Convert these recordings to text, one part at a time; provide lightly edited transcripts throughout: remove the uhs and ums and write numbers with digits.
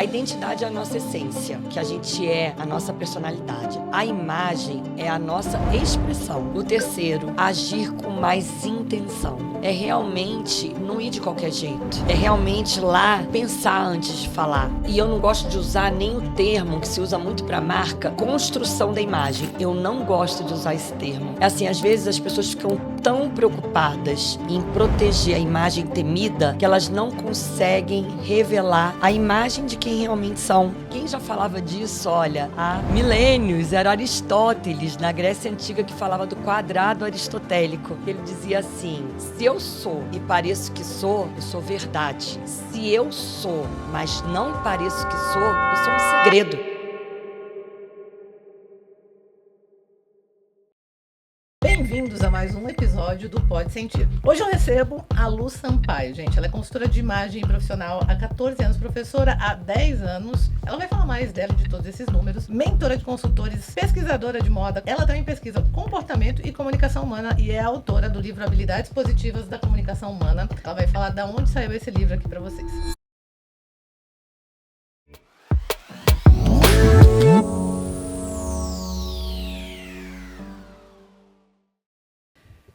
A identidade é a nossa essência, que a gente é, a nossa personalidade. A imagem é a nossa expressão. O terceiro, agir com mais intenção. É realmente não ir de qualquer jeito. É realmente lá pensar antes de falar. E eu não gosto de usar nem o termo que se usa muito para marca, construção da imagem. Eu não gosto de usar esse termo. É assim, às vezes as pessoas ficam tão preocupadas em proteger a imagem temida que elas não conseguem revelar a imagem de quem realmente são. Quem já falava disso, olha, há milênios, era Aristóteles, na Grécia Antiga, que falava do quadrado aristotélico. Ele dizia assim: se eu sou e pareço que sou, eu sou verdade. Se eu sou, mas não pareço que sou, eu sou um segredo. Bem-vindos a mais um episódio do Pode Sentir. Hoje eu recebo a Lu Sampaio, gente. Ela é consultora de imagem profissional há 14 anos, professora há 10 anos. Ela vai falar mais dela, de todos esses números. Mentora de consultores, pesquisadora de moda. Ela também pesquisa comportamento e comunicação humana e é autora do livro Habilidades Positivas da Comunicação Humana. Ela vai falar de onde saiu esse livro aqui para vocês.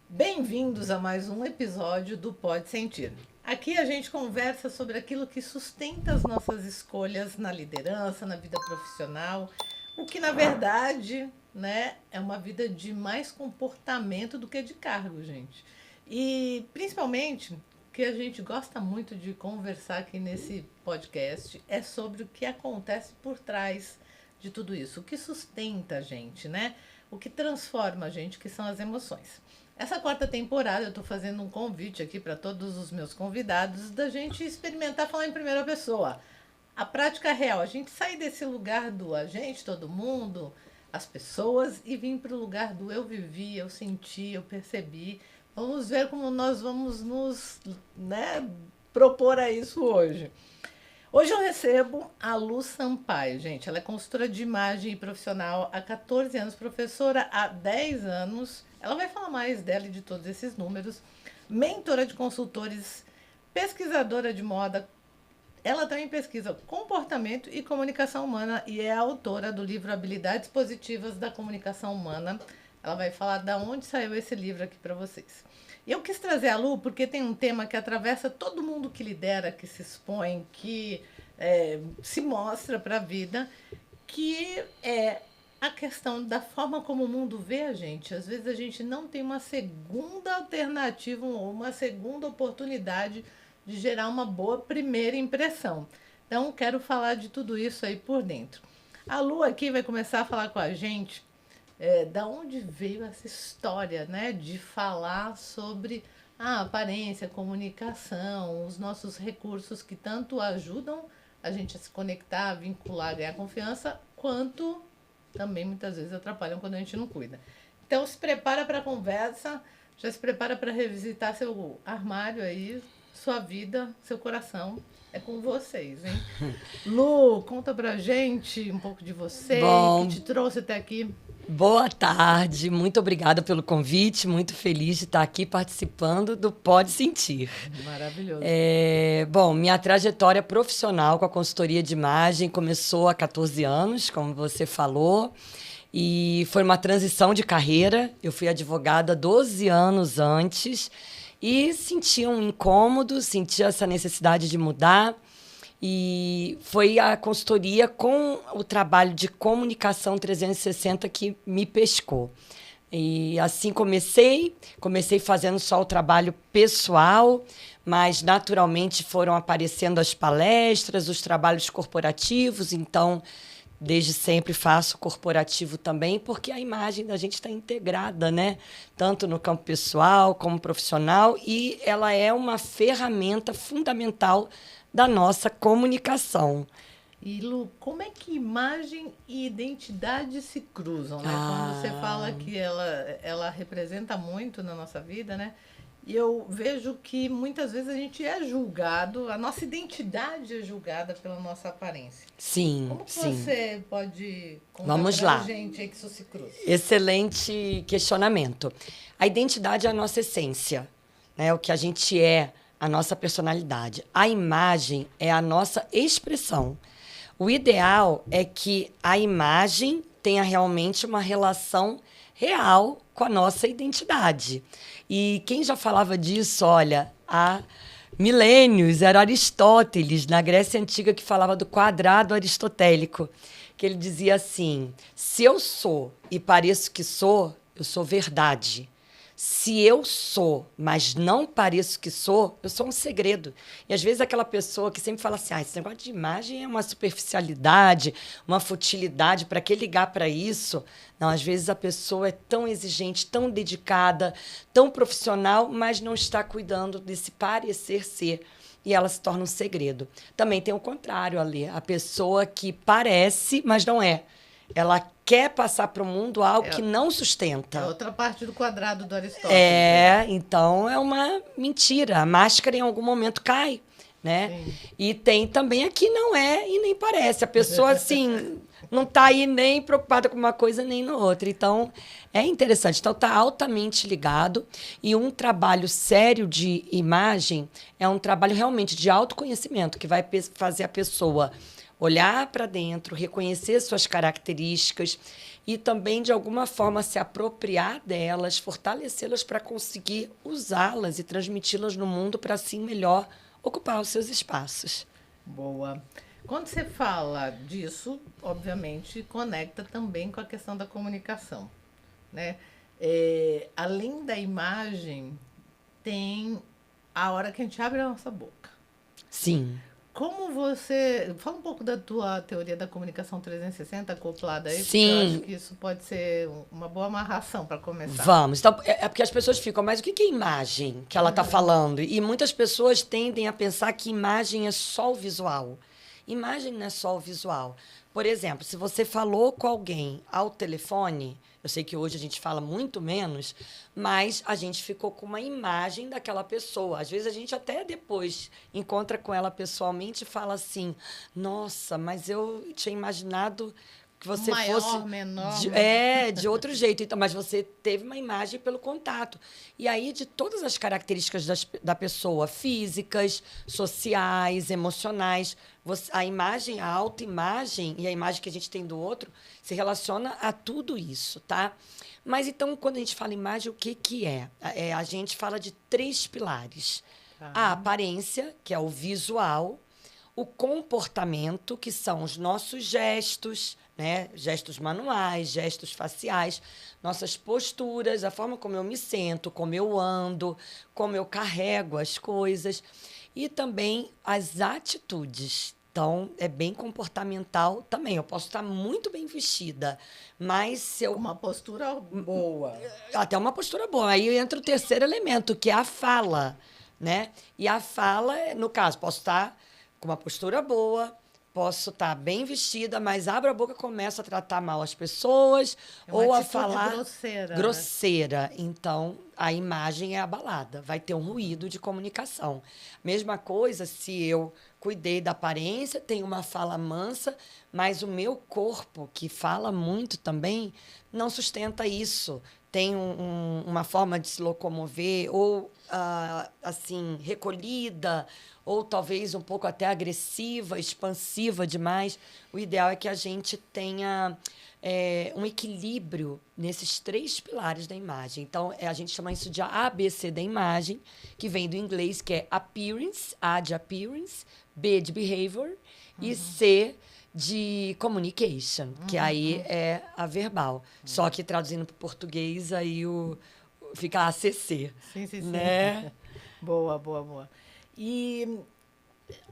Bem-vindos a mais um episódio do Pode Sentir. Aqui a gente conversa sobre aquilo que sustenta as nossas escolhas na liderança, na vida profissional, o que na verdade, né, é uma vida de mais comportamento do que de cargo, gente. E principalmente o que a gente gosta muito de conversar aqui nesse podcast é sobre o que acontece por trás de tudo isso, o que sustenta a gente, né? O que transforma a gente, que são as emoções. Essa quarta temporada eu estou fazendo um convite aqui para todos os meus convidados da gente experimentar falar em primeira pessoa. A prática real, a gente sair desse lugar do a gente, todo mundo, as pessoas, e vir para o lugar do eu vivi, eu senti, eu percebi. Vamos ver como nós vamos nos, né, propor a isso hoje. Hoje eu recebo a Lu Sampaio, gente. Ela é consultora de imagem e profissional há 14 anos, professora há 10 anos. Ela vai falar mais dela e de todos esses números. Mentora de consultores, pesquisadora de moda. Ela também pesquisa comportamento e comunicação humana e é autora do livro Habilidades Positivas da Comunicação Humana. Ela vai falar de onde saiu esse livro aqui para vocês. Eu quis trazer a Lu porque tem um tema que atravessa todo mundo que lidera, que se expõe, que se mostra para a vida, que é a questão da forma como o mundo vê a gente. Às vezes a gente não tem uma segunda alternativa ou uma segunda oportunidade de gerar uma boa primeira impressão. Então, quero falar de tudo isso aí por dentro. A Lu aqui vai começar a falar com a gente da onde veio essa história, né, de falar sobre a aparência, a comunicação, os nossos recursos que tanto ajudam a gente a se conectar, a vincular, a ganhar confiança, quanto também muitas vezes atrapalham quando a gente não cuida. Então se prepara para a conversa, já se prepara para revisitar seu armário aí, sua vida, seu coração. É com vocês, hein? Lu, conta pra gente um pouco de você, que te trouxe até aqui. Boa tarde, muito obrigada pelo convite, muito feliz de estar aqui participando do Pode Sentir. Maravilhoso. Bom, minha trajetória profissional com a consultoria de imagem começou há 14 anos, como você falou, e foi uma transição de carreira. Eu fui advogada 12 anos antes e sentia um incômodo, sentia essa necessidade de mudar. E foi a consultoria com o trabalho de comunicação 360 que me pescou. E assim comecei fazendo só o trabalho pessoal, mas naturalmente foram aparecendo as palestras, os trabalhos corporativos. Então, desde sempre faço corporativo também, porque a imagem da gente está integrada, né? Tanto no campo pessoal como profissional, e ela é uma ferramenta fundamental da nossa comunicação. E Lu, como é que imagem e identidade se cruzam, né? Quando você fala que ela representa muito na nossa vida, né? E eu vejo que muitas vezes a gente é julgado, a nossa identidade é julgada pela nossa aparência. Sim, Como que sim. você pode contar Vamos pra lá. gente aí que isso se cruza? Excelente questionamento. A identidade é a nossa essência, né? O que a gente é, a nossa personalidade. A imagem é a nossa expressão. O ideal é que a imagem tenha realmente uma relação real com a nossa identidade. E quem já falava disso, olha, há milênios, era Aristóteles, na Grécia Antiga, que falava do quadrado aristotélico, que ele dizia assim: se eu sou e pareço que sou, eu sou verdade. Se eu sou, mas não pareço que sou, eu sou um segredo. E às vezes aquela pessoa que sempre fala assim: esse negócio de imagem é uma superficialidade, uma futilidade, para que ligar para isso? Não, às vezes a pessoa é tão exigente, tão dedicada, tão profissional, mas não está cuidando desse parecer ser. E ela se torna um segredo. Também tem o contrário ali, a pessoa que parece, mas não é. Ela quer passar para o mundo algo que não sustenta. É outra parte do quadrado do Aristóteles. Então é uma mentira. A máscara em algum momento cai, né? Sim. E tem também a que não é e nem parece. A pessoa, assim, não está aí nem preocupada com uma coisa nem na outra. Então, é interessante. Então, está altamente ligado. E um trabalho sério de imagem é um trabalho realmente de autoconhecimento, que vai fazer a pessoa olhar para dentro, reconhecer suas características e também, de alguma forma, se apropriar delas, fortalecê-las para conseguir usá-las e transmiti-las no mundo para, assim, melhor ocupar os seus espaços. Boa. Quando você fala disso, obviamente, conecta também com a questão da comunicação, né? Além da imagem, tem a hora que a gente abre a nossa boca. Sim. Como você... Fala um pouco da tua teoria da comunicação 360 acoplada aí, Sim. porque eu acho que isso pode ser uma boa amarração para começar. Vamos. Então, é porque as pessoas ficam, mas o que é imagem que ela está falando? E muitas pessoas tendem a pensar que imagem é só o visual. Imagem não é só o visual. Por exemplo, se você falou com alguém ao telefone, eu sei que hoje a gente fala muito menos, mas a gente ficou com uma imagem daquela pessoa. Às vezes a gente até depois encontra com ela pessoalmente e fala assim: nossa, mas eu tinha imaginado que você maior, fosse menor. de outro jeito. Então, mas você teve uma imagem pelo contato. E aí, de todas as características da pessoa, físicas, sociais, emocionais, a imagem, a autoimagem e a imagem que a gente tem do outro se relaciona a tudo isso, tá? Mas então, quando a gente fala imagem, o que é? A gente fala de 3 pilares. A aparência, que é o visual, o comportamento, que são os nossos gestos, né? Gestos manuais, gestos faciais, nossas posturas, a forma como eu me sento, como eu ando, como eu carrego as coisas, e também as atitudes. Então, é bem comportamental também. Eu posso estar muito bem vestida, mas se eu... Uma postura boa. Até uma postura boa. Aí entra o terceiro elemento, que é a fala, né? E a fala, no caso, posso estar com uma postura boa, posso estar bem vestida, mas abro a boca e começo a tratar mal as pessoas ou a falar grosseira. Então, a imagem é abalada, vai ter um ruído de comunicação. Mesma coisa se eu cuidei da aparência, tenho uma fala mansa, mas o meu corpo, que fala muito também, não sustenta isso. Tem uma forma de se locomover ou, assim, recolhida, ou talvez um pouco até agressiva, expansiva demais. O ideal é que a gente tenha um equilíbrio nesses 3 pilares da imagem. Então, a gente chama isso de ABC da imagem, que vem do inglês, que é appearance, A de appearance, B de behavior e C de communication, que aí é a verbal. Só que traduzindo para o português, aí fica ACC. Sim. Né? Boa. E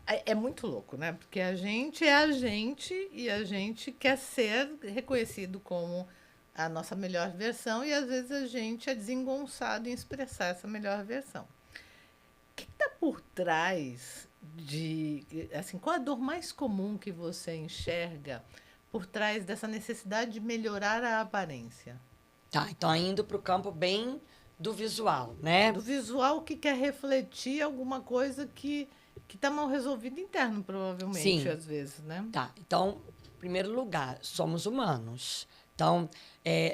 é muito louco, né? Porque a gente é a gente e a gente quer ser reconhecido como a nossa melhor versão e às vezes a gente é desengonçado em expressar essa melhor versão. O que está por trás assim, qual a dor mais comum que você enxerga por trás dessa necessidade de melhorar a aparência? Tá, então indo para o campo bem do visual, né? Do visual que quer refletir alguma coisa que está mal resolvida interno, provavelmente, Sim. às vezes, né? Tá, então, em primeiro lugar, somos humanos. Então,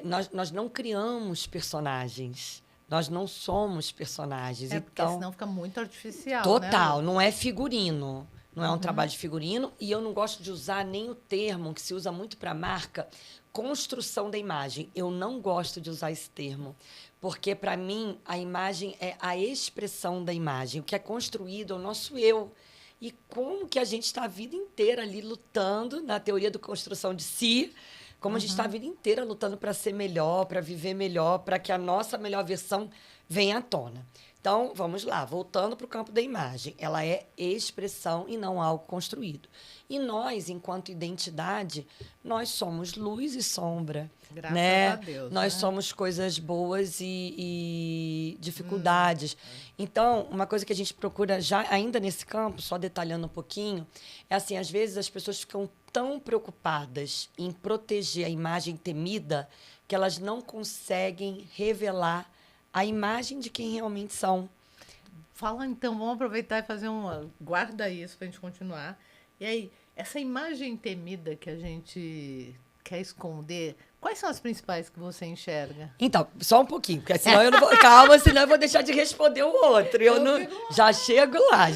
nós não criamos personagens. Nós não somos personagens. Porque então, senão fica muito artificial, total, né? não é figurino. não é um trabalho de figurino, e eu não gosto de usar nem o termo que se usa muito para marca, construção da imagem. Eu não gosto de usar esse termo, porque, para mim, a imagem é a expressão da imagem. O que é construído é o nosso eu. E como que a gente está a vida inteira ali lutando, na teoria da construção de si, como a gente está a vida inteira lutando para ser melhor, para viver melhor, para que a nossa melhor versão venha à tona. Então, vamos lá, voltando para o campo da imagem. Ela é expressão e não algo construído. E nós, enquanto identidade, nós somos luz e sombra. Graças né? a Deus. Nós né? somos coisas boas e dificuldades. Então, uma coisa que a gente procura já, ainda nesse campo, só detalhando um pouquinho, é assim, às vezes as pessoas ficam tão preocupadas em proteger a imagem temida que elas não conseguem revelar a imagem de quem realmente são. Fala então, vamos aproveitar e fazer uma. Guarda isso para a gente continuar. E aí, essa imagem temida que a gente quer esconder, quais são as principais que você enxerga? Então, só um pouquinho, porque senão eu não vou. Calma, senão eu vou deixar de responder o outro. Eu não. Já chego lá.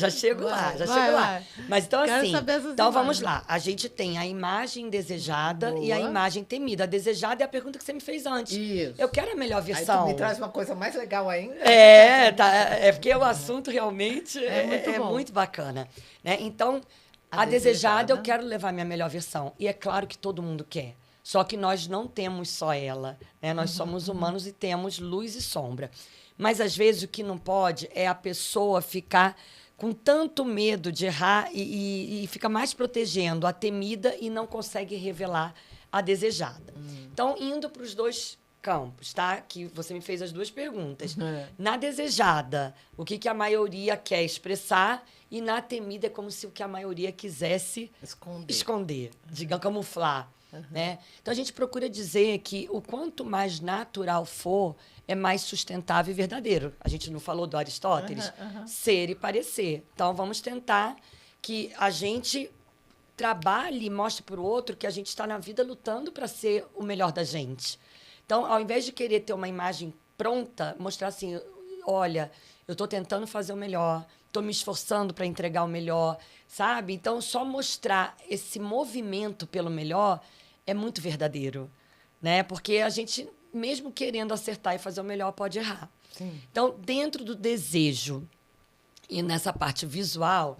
Vai. Mas então, Quero assim. saber essas Então, vamos imagens. lá. A gente tem a imagem desejada e a Boa. imagem temida. A desejada é a pergunta que você me fez antes. Isso. Eu quero a melhor Aí tu versão. me traz uma coisa mais legal ainda. É porque o assunto realmente muito é bom. muito bacana. Né? Então, A a desejada, eu desejada. quero levar minha melhor versão. E é claro que todo mundo quer. Só que nós não temos só ela. Né? Nós somos humanos e temos luz e sombra. Mas, às vezes, o que não pode é a pessoa ficar com tanto medo de errar e fica mais protegendo a temida e não consegue revelar a desejada. Então, indo para os dois campos, tá? Que você me fez as duas perguntas. Na desejada, o que a maioria quer expressar, e na temida é como se o que a maioria quisesse esconder, digamos, camuflar. Né? Então, a gente procura dizer que o quanto mais natural for, é mais sustentável e verdadeiro. A gente não falou do Aristóteles? Ser e parecer. Então, vamos tentar que a gente trabalhe e mostre para o outro que a gente está na vida lutando para ser o melhor da gente. Então, ao invés de querer ter uma imagem pronta, mostrar assim, olha, eu estou tentando fazer o melhor, estou me esforçando para entregar o melhor, sabe? Então, só mostrar esse movimento pelo melhor é muito verdadeiro, né? Porque a gente, mesmo querendo acertar e fazer o melhor, pode errar. Sim. Então, dentro do desejo e nessa parte visual,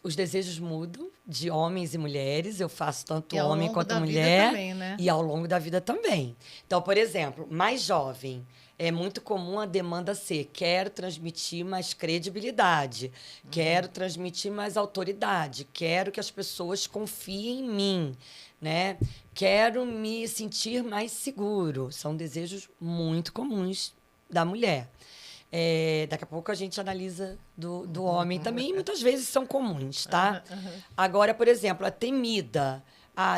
os desejos mudam de homens e mulheres. Eu faço tanto E ao homem longo quanto da vida mulher. também, né? E ao longo da vida também. Então, por exemplo, mais jovem, é muito comum a demanda ser: quero transmitir mais credibilidade, quero transmitir mais autoridade, quero que as pessoas confiem em mim, né? Quero me sentir mais seguro. São desejos muito comuns da mulher. Daqui a pouco a gente analisa do homem também, e muitas vezes são comuns, tá? Agora, por exemplo, a temida.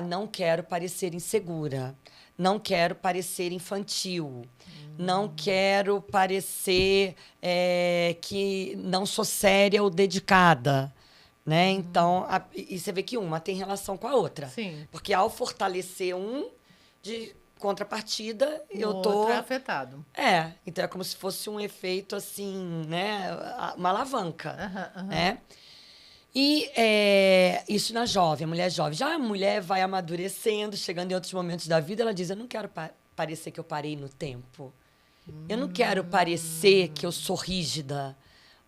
Não quero parecer insegura. Não quero parecer infantil. Não quero parecer que não sou séria ou dedicada. Né? Então, e você vê que uma tem relação com a outra. Sim. Porque ao fortalecer de contrapartida, eu tô... outro é afetado. Então é como se fosse um efeito assim, né? Uma alavanca, né? E isso na jovem, a mulher jovem. Já a mulher vai amadurecendo, chegando em outros momentos da vida, ela diz: eu não quero parecer que eu parei no tempo. Eu não quero parecer que eu sou rígida,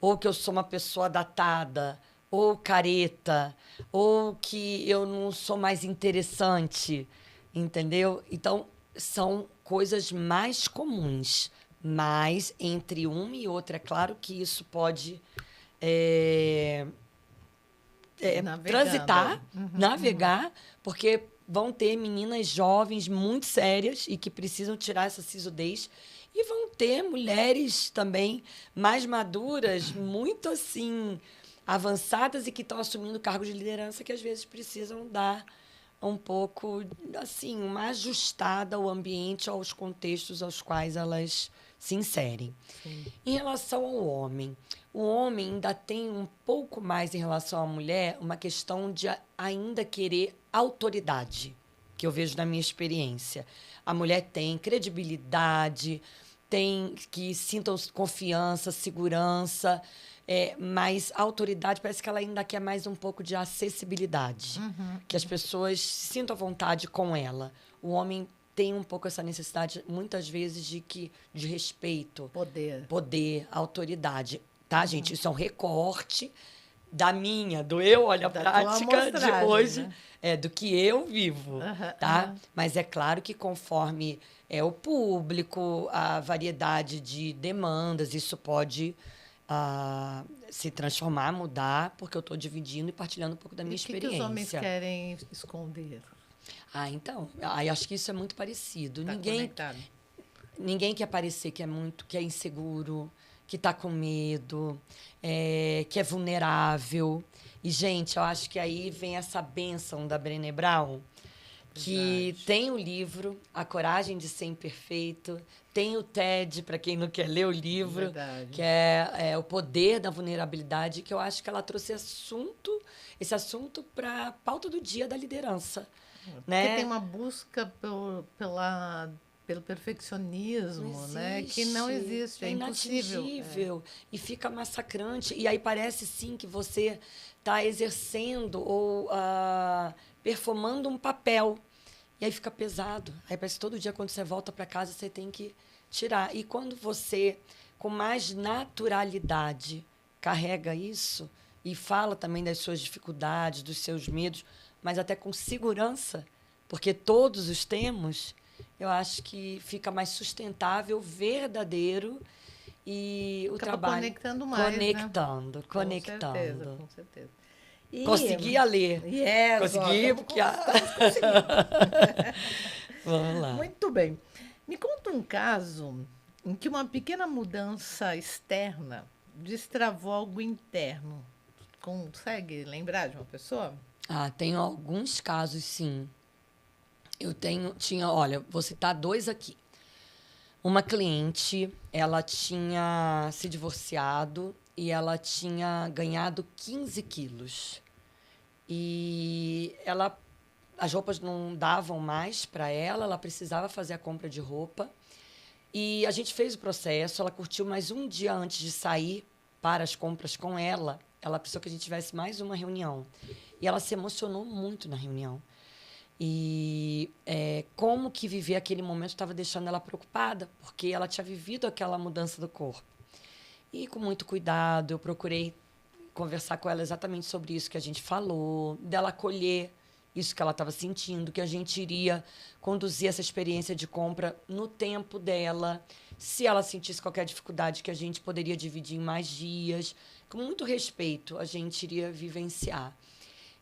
ou que eu sou uma pessoa datada, ou careta, ou que eu não sou mais interessante, entendeu? Então, são coisas mais comuns, mas entre uma e outra, é claro que isso pode transitar, navegar, porque vão ter meninas jovens muito sérias e que precisam tirar essa sisudez, e vão ter mulheres também mais maduras, muito assim avançadas e que estão assumindo cargos de liderança que às vezes precisam dar um pouco, assim, uma ajustada ao ambiente, aos contextos aos quais elas se inserem. Sim. Em relação ao homem, o homem ainda tem um pouco mais em relação à mulher uma questão de ainda querer autoridade, que eu vejo na minha experiência. A mulher tem credibilidade, tem que sintam confiança, segurança, mas a autoridade parece que ela ainda quer mais um pouco de acessibilidade. Que as pessoas se sintam à vontade com ela. O homem tem um pouco essa necessidade, muitas vezes, de respeito. Poder, autoridade. Tá, gente? Isso é um recorte do eu, olha a prática de hoje, né? Do que eu vivo, tá? Mas é claro que conforme o público, a variedade de demandas, isso pode se transformar, mudar, porque eu estou dividindo e partilhando um pouco da minha experiência. O que os homens querem esconder? Então, acho que isso é muito parecido. Tá conectado. Ninguém quer parecer que é inseguro, que está com medo, que é vulnerável. E, gente, eu acho que aí vem essa bênção da Brené Brown, que tem o livro A Coragem de Ser Imperfeito, tem o TED, para quem não quer ler o livro, que é O Poder da Vulnerabilidade, que eu acho que ela trouxe esse assunto para a pauta do dia da liderança. Né? Porque tem uma busca pelo perfeccionismo, né? Que não existe, é impossível. E fica massacrante. E aí parece, sim, que você está exercendo ou performando um papel. E aí fica pesado. Aí parece que todo dia, quando você volta para casa, você tem que tirar. E quando você, com mais naturalidade, carrega isso e fala também das suas dificuldades, dos seus medos, mas até com segurança, porque todos os temos, eu acho que fica mais sustentável, verdadeiro e o trabalho conectando mais, conectando. Com certeza. Consegui ler. Consegui, porque estamos conseguindo. Vamos lá. Muito bem. Me conta um caso em que uma pequena mudança externa destravou algo interno. Consegue lembrar de uma pessoa? Tenho alguns casos, sim. Olha, vou citar 2 aqui. Uma cliente, ela tinha se divorciado e ela tinha ganhado 15 quilos. E as roupas não davam mais para ela precisava fazer a compra de roupa. E a gente fez o processo, ela curtiu, mas um dia antes de sair para as compras com ela precisou que a gente tivesse mais uma reunião. E ela se emocionou muito na reunião. E como que viver aquele momento estava deixando ela preocupada, porque ela tinha vivido aquela mudança do corpo. E com muito cuidado, eu procurei conversar com ela exatamente sobre isso que a gente falou, dela acolher isso que ela estava sentindo, que a gente iria conduzir essa experiência de compra no tempo dela. Se ela sentisse qualquer dificuldade, que a gente poderia dividir em mais dias. Com muito respeito, a gente iria vivenciar.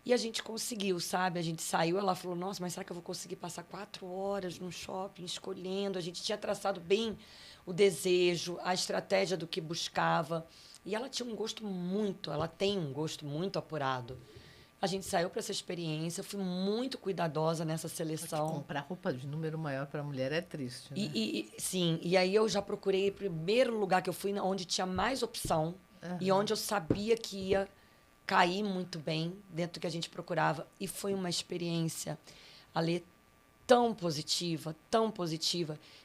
E a gente conseguiu, sabe? A gente saiu, ela falou, nossa, mas será que eu vou conseguir passar 4 horas no shopping escolhendo? A gente tinha traçado bem o desejo, a estratégia do que buscava. E ela tem um gosto muito apurado. A gente saiu para essa experiência, fui muito cuidadosa nessa seleção. Comprar roupa de número maior para a mulher é triste, né? Sim, e aí eu já procurei o primeiro lugar que eu fui, onde tinha mais opção e onde eu sabia que ia cair muito bem dentro do que a gente procurava. E foi uma experiência, Ale, tão positiva,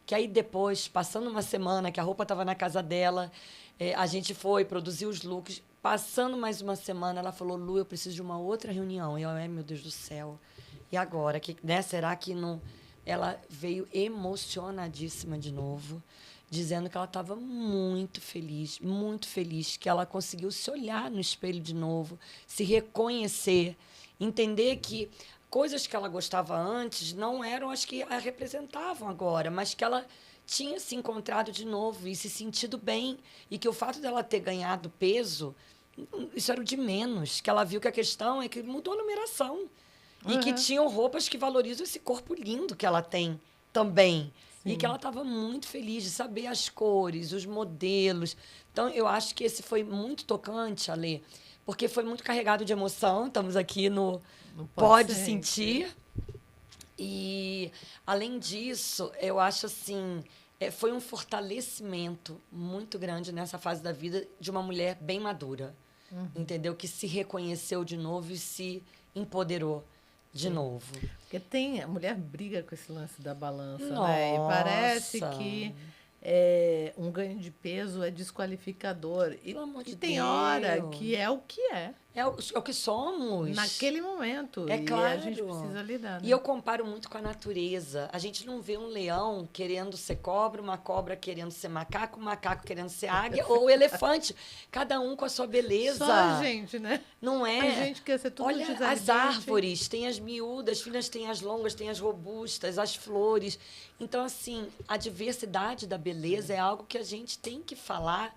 que aí depois, passando uma semana, que a roupa estava na casa dela, a gente foi produzir os looks. Passando mais uma semana, ela falou, Lu, eu preciso de uma outra reunião. E eu, meu Deus do céu. E agora? Será que não... Ela veio emocionadíssima de novo, dizendo que ela estava muito feliz, que ela conseguiu se olhar no espelho de novo, se reconhecer, entender que coisas que ela gostava antes não eram as que a representavam agora, mas que ela tinha se encontrado de novo e se sentido bem. E que o fato dela ter ganhado peso, isso era o de menos. Que ela viu que a questão é que mudou a numeração. E que tinham roupas que valorizam esse corpo lindo que ela tem também. Sim. E que ela estava muito feliz de saber as cores, os modelos. Então, eu acho que esse foi muito tocante, Ale, porque foi muito carregado de emoção. Estamos aqui no Pode Sentir. E, além disso, eu acho assim, foi um fortalecimento muito grande nessa fase da vida de uma mulher bem madura, entendeu? Que se reconheceu de novo e se empoderou de novo. Porque a mulher briga com esse lance da balança, né? E parece que um ganho de peso é desqualificador. Pelo amor de Tem hora Deus. que é o que é, É o que somos. naquele momento. É E a gente claro. precisa lidar, né? E eu comparo muito com a natureza. A gente não vê um leão querendo ser cobra, uma cobra querendo ser macaco, um macaco querendo ser águia ou elefante. Cada um com a sua beleza. Só a gente, né? Não é? A gente quer ser tudo Olha as desalinhante. árvores, tem as miúdas, finas tem as longas, tem as robustas, as flores. Então, assim, a diversidade da beleza é algo que a gente tem que falar,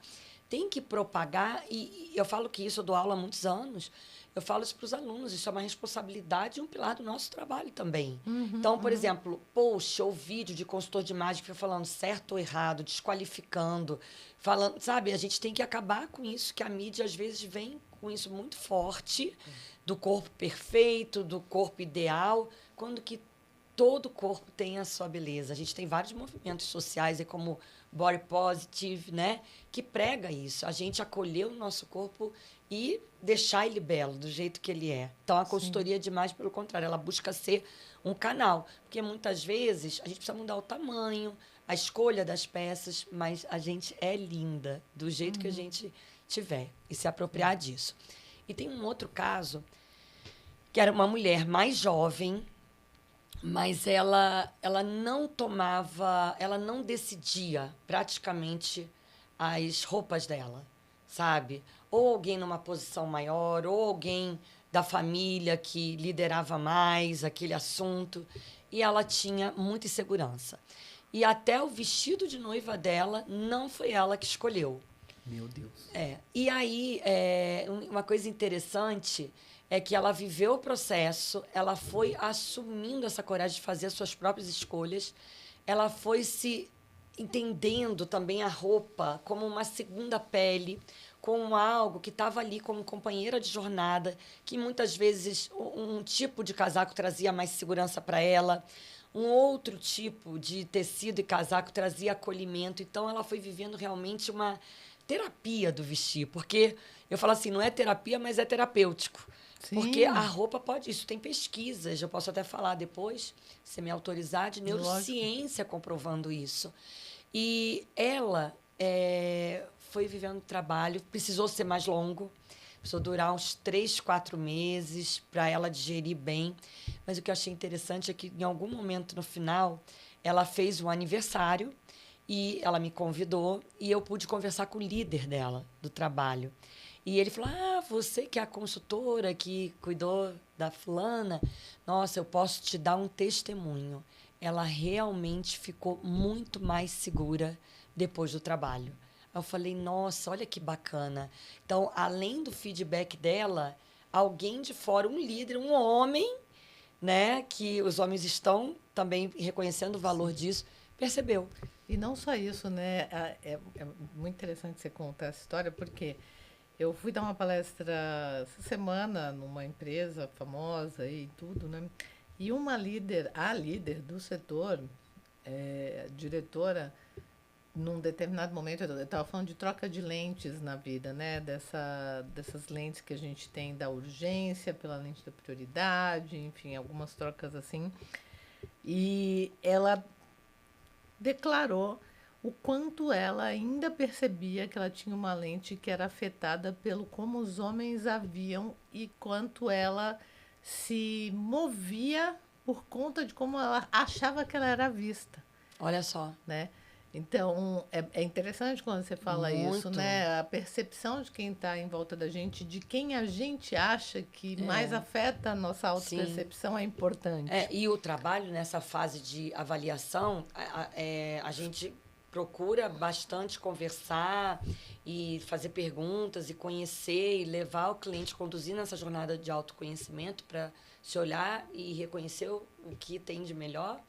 tem que propagar. E eu falo que isso, eu dou aula há muitos anos. Eu falo isso para os alunos, isso é uma responsabilidade e um pilar do nosso trabalho também. Então, por exemplo, post ou vídeo de consultor de imagem que fica falando certo ou errado, desqualificando, falando, sabe? A gente tem que acabar com isso, que a mídia às vezes vem com isso muito forte, do corpo perfeito, do corpo ideal, quando que todo corpo tem a sua beleza. A gente tem vários movimentos sociais, como Body Positive, né? Que prega isso. A gente acolher o nosso corpo e deixar ele belo, do jeito que ele é. Então, a consultoria de imagem, pelo contrário, ela busca ser um canal. Porque, muitas vezes, a gente precisa mudar o tamanho, a escolha das peças, mas a gente é linda, do jeito que a gente tiver. E se apropriar disso. E tem um outro caso, que era uma mulher mais jovem, mas ela não tomava, ela não decidia praticamente as roupas dela, sabe? Ou alguém numa posição maior, ou alguém da família que liderava mais aquele assunto, e ela tinha muita insegurança. E até o vestido de noiva dela não foi ela que escolheu. Meu Deus. E aí, uma coisa interessante é que ela viveu o processo, ela foi assumindo essa coragem de fazer as suas próprias escolhas, ela foi se entendendo também a roupa como uma segunda pele, como algo que estava ali como companheira de jornada, que muitas vezes um tipo de casaco trazia mais segurança para ela, um outro tipo de tecido e casaco trazia acolhimento. Então, ela foi vivendo realmente uma terapia do vestir, porque eu falo assim, não é terapia, mas é terapêutico. Sim. Porque a roupa pode... Isso tem pesquisas, eu posso até falar depois, se me autorizar, de neurociência comprovando isso. E ela foi vivendo trabalho, precisou ser mais longo, precisou durar uns 3, 4 meses para ela digerir bem. Mas o que eu achei interessante é que, em algum momento, no final, ela fez um aniversário e ela me convidou e eu pude conversar com o líder dela, do trabalho. E ele falou, você que é a consultora que cuidou da fulana, nossa, eu posso te dar um testemunho. Ela realmente ficou muito mais segura depois do trabalho. Eu falei, nossa, olha que bacana. Então, além do feedback dela, alguém de fora, um líder, um homem, né, que os homens estão também reconhecendo o valor disso, percebeu. E não só isso, né? É muito interessante você contar essa história, porque eu fui dar uma palestra essa semana numa empresa famosa e tudo, né? E a líder do setor, diretora, num determinado momento, eu estava falando de troca de lentes na vida, né? Dessas lentes que a gente tem da urgência pela lente da prioridade, enfim, algumas trocas assim. E ela declarou o quanto ela ainda percebia que ela tinha uma lente que era afetada pelo como os homens a viam e quanto ela se movia por conta de como ela achava que ela era vista. Olha só. Né? Então, é interessante quando você fala isso, né? A percepção de quem está em volta da gente, de quem a gente acha que mais afeta a nossa autopercepção, é importante. E o trabalho nessa fase de avaliação, a gente procura bastante conversar e fazer perguntas e conhecer e levar o cliente, conduzir nessa jornada de autoconhecimento para se olhar e reconhecer o que tem de melhor.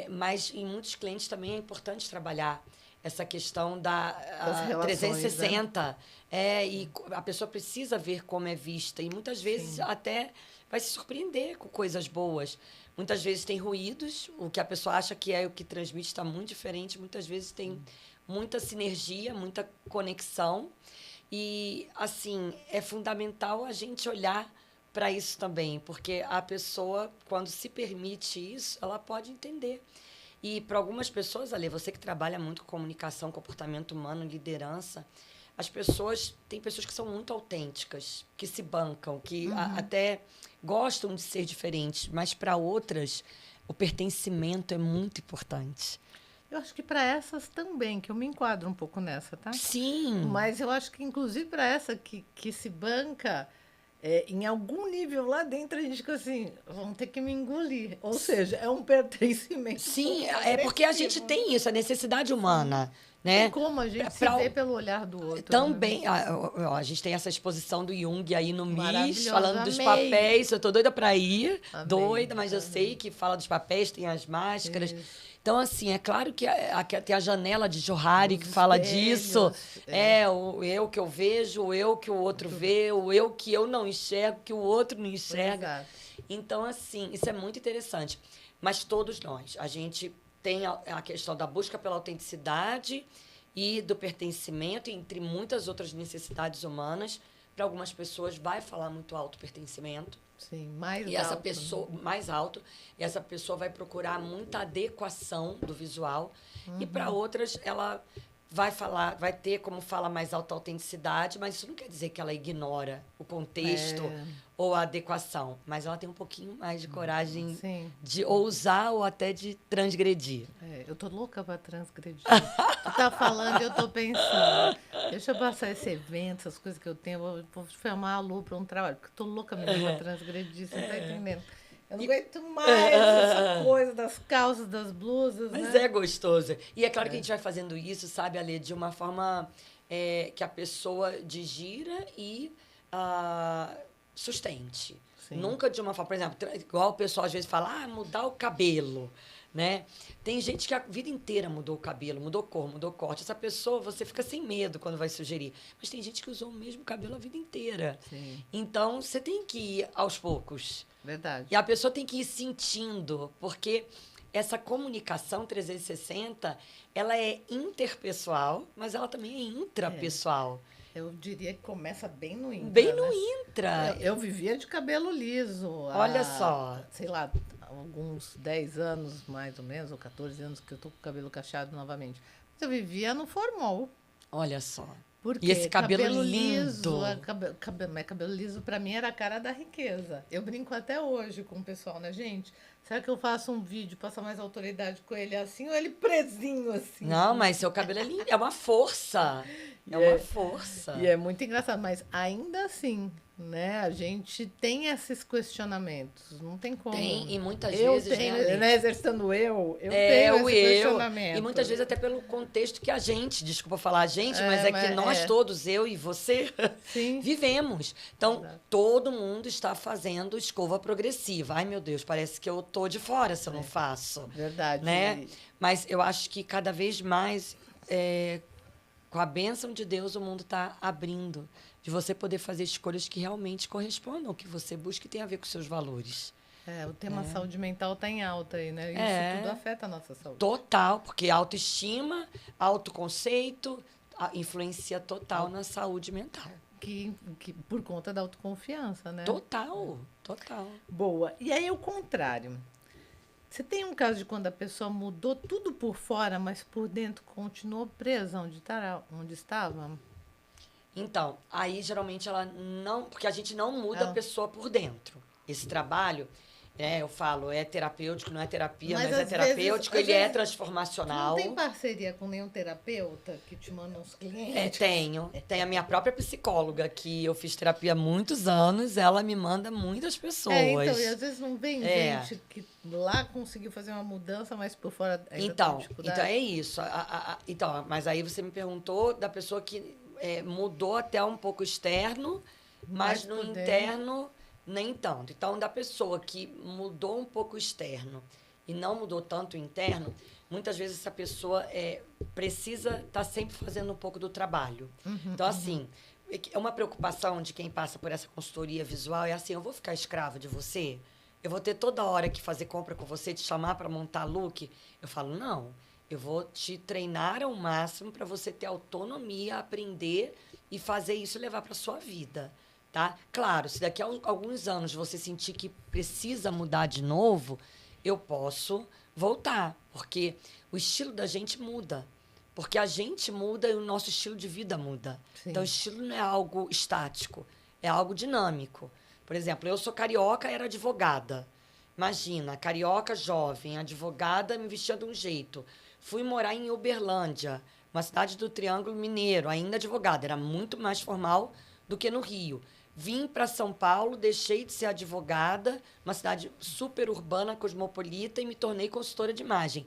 Mas em muitos clientes também é importante trabalhar essa questão da 360. Né? E a pessoa precisa ver como é vista. E muitas vezes até vai se surpreender com coisas boas. Muitas vezes tem ruídos, o que a pessoa acha que é o que transmite está muito diferente. Muitas vezes tem muita sinergia, muita conexão. E, assim, é fundamental a gente olhar para isso também, porque a pessoa, quando se permite isso, ela pode entender. E para algumas pessoas, Ale, você que trabalha muito com comunicação, comportamento humano, liderança, tem pessoas que são muito autênticas, que se bancam, que até gostam de ser diferentes, mas para outras, o pertencimento é muito importante. Eu acho que para essas também, que eu me enquadro um pouco nessa, tá? Sim. Mas eu acho que, inclusive, para essa que se banca, em algum nível lá dentro, a gente fica assim, vão ter que me engolir. Ou seja, é um pertencimento. Sim, é porque a gente tem isso, a necessidade humana, né? Tem como a gente se vê pelo olhar do outro. Também, Né? a gente tem essa exposição do Jung aí no MIS, Maravilhosa, falando dos amei. papéis. Eu tô doida pra ir, Amei, doida, mas eu sei que fala dos papéis, tem as máscaras. Isso. Então, assim, é claro que tem a janela de Johari que Os fala espelhos, disso. O eu que eu vejo, o eu que o outro vê, o eu que eu não enxergo, que o outro não enxerga. Exato. Então, assim, isso é muito interessante. Mas todos nós, a gente tem a questão da busca pela autenticidade e do pertencimento, entre muitas outras necessidades humanas. Para algumas pessoas vai falar muito alto pertencimento. Sim, mais e alto. Essa pessoa, mais alto. E essa pessoa vai procurar muita adequação do visual. E para outras, ela vai ter como fala mais alta autenticidade, mas isso não quer dizer que ela ignora o contexto ou a adequação. Mas ela tem um pouquinho mais de coragem de ousar ou até de transgredir. Eu tô louca para transgredir. Tu tá falando e eu tô pensando. Deixa eu passar esse evento, essas coisas que eu tenho. Vou chamar a Lu para um trabalho, porque eu tô louca mesmo para transgredir, você tá entendendo? Eu não aguento mais essa coisa das calças, das blusas, Mas né? é gostoso. E é claro que a gente vai fazendo isso, sabe, Ale, de uma forma que a pessoa digira e sustente. Sim. Nunca de uma forma... Por exemplo, igual o pessoal às vezes fala, mudar o cabelo, né? Tem gente que a vida inteira mudou o cabelo, mudou cor, mudou corte. Essa pessoa, você fica sem medo quando vai sugerir. Mas tem gente que usou o mesmo cabelo a vida inteira. Sim. Então, você tem que ir aos poucos. Verdade. E a pessoa tem que ir sentindo, porque essa comunicação 360, ela é interpessoal, mas ela também é intrapessoal. Eu diria que começa bem no intra. Bem no intra. Eu vivia de cabelo liso. Olha só. Sei lá, alguns 10 anos, mais ou menos, ou 14 anos que eu tô com o cabelo cacheado novamente. Mas eu vivia no formal. Olha só. Porque e esse cabelo liso, lindo. cabelo liso para mim era a cara da riqueza. Eu brinco até hoje com o pessoal, né, gente? Será que eu faço um vídeo, passar mais autoridade com ele assim ou ele presinho assim? Não, mas seu cabelo é lindo, é uma força. Uma força. E é muito engraçado, mas ainda assim, né, a gente tem esses questionamentos, não tem como. Tem, e muitas eu vezes, tenho, né, exercitando eu tenho esse questionamento. E muitas vezes até pelo contexto que a gente, desculpa falar a gente, mas que nós todos, eu e você, vivemos. Então, todo mundo está fazendo escova progressiva. Ai, meu Deus, parece que eu tô de fora se eu não faço. Verdade. Né? Mas eu acho que cada vez mais, com a bênção de Deus, o mundo está abrindo. De você poder fazer escolhas que realmente correspondam ao que você busca e tem a ver com seus valores. O tema saúde mental está em alta aí, né? Isso tudo afeta a nossa saúde. Total, porque autoestima, autoconceito, influencia total na saúde mental. Que por conta da autoconfiança, né? Total. Boa. E aí, o contrário. Você tem um caso de quando a pessoa mudou tudo por fora, mas por dentro continuou presa onde estava? Então, aí geralmente ela não... Porque a gente não muda a pessoa por dentro. Esse trabalho, eu falo, é terapêutico, não é terapia, mas é terapêutico, ele é transformacional. Não tem parceria com nenhum terapeuta que te manda uns clientes? Tenho. Tem a minha própria psicóloga, que eu fiz terapia há muitos anos, ela me manda muitas pessoas. Então, e às vezes não vem gente que lá conseguiu fazer uma mudança, mas por fora ainda tem dificuldade. Então é isso. Mas aí você me perguntou da pessoa que mudou até um pouco externo, mas no interno nem tanto. Então, da pessoa que mudou um pouco o externo e não mudou tanto o interno, muitas vezes essa pessoa precisa estar sempre fazendo um pouco do trabalho. Então, assim, é uma preocupação de quem passa por essa consultoria visual, é assim, eu vou ficar escrava de você? Eu vou ter toda hora que fazer compra com você, te chamar para montar look? Eu falo, não. Eu vou te treinar ao máximo para você ter autonomia, aprender e fazer isso levar para sua vida, tá? Claro, se daqui a alguns anos você sentir que precisa mudar de novo, eu posso voltar, porque o estilo da gente muda. Porque a gente muda e o nosso estilo de vida muda. Sim. Então, o estilo não é algo estático, é algo dinâmico. Por exemplo, eu sou carioca, era advogada. Imagina, carioca jovem, advogada, me vestia de um jeito. Fui morar em Uberlândia, uma cidade do Triângulo Mineiro, ainda advogada. Era muito mais formal do que no Rio. Vim para São Paulo, deixei de ser advogada, uma cidade super urbana, cosmopolita, e me tornei consultora de imagem.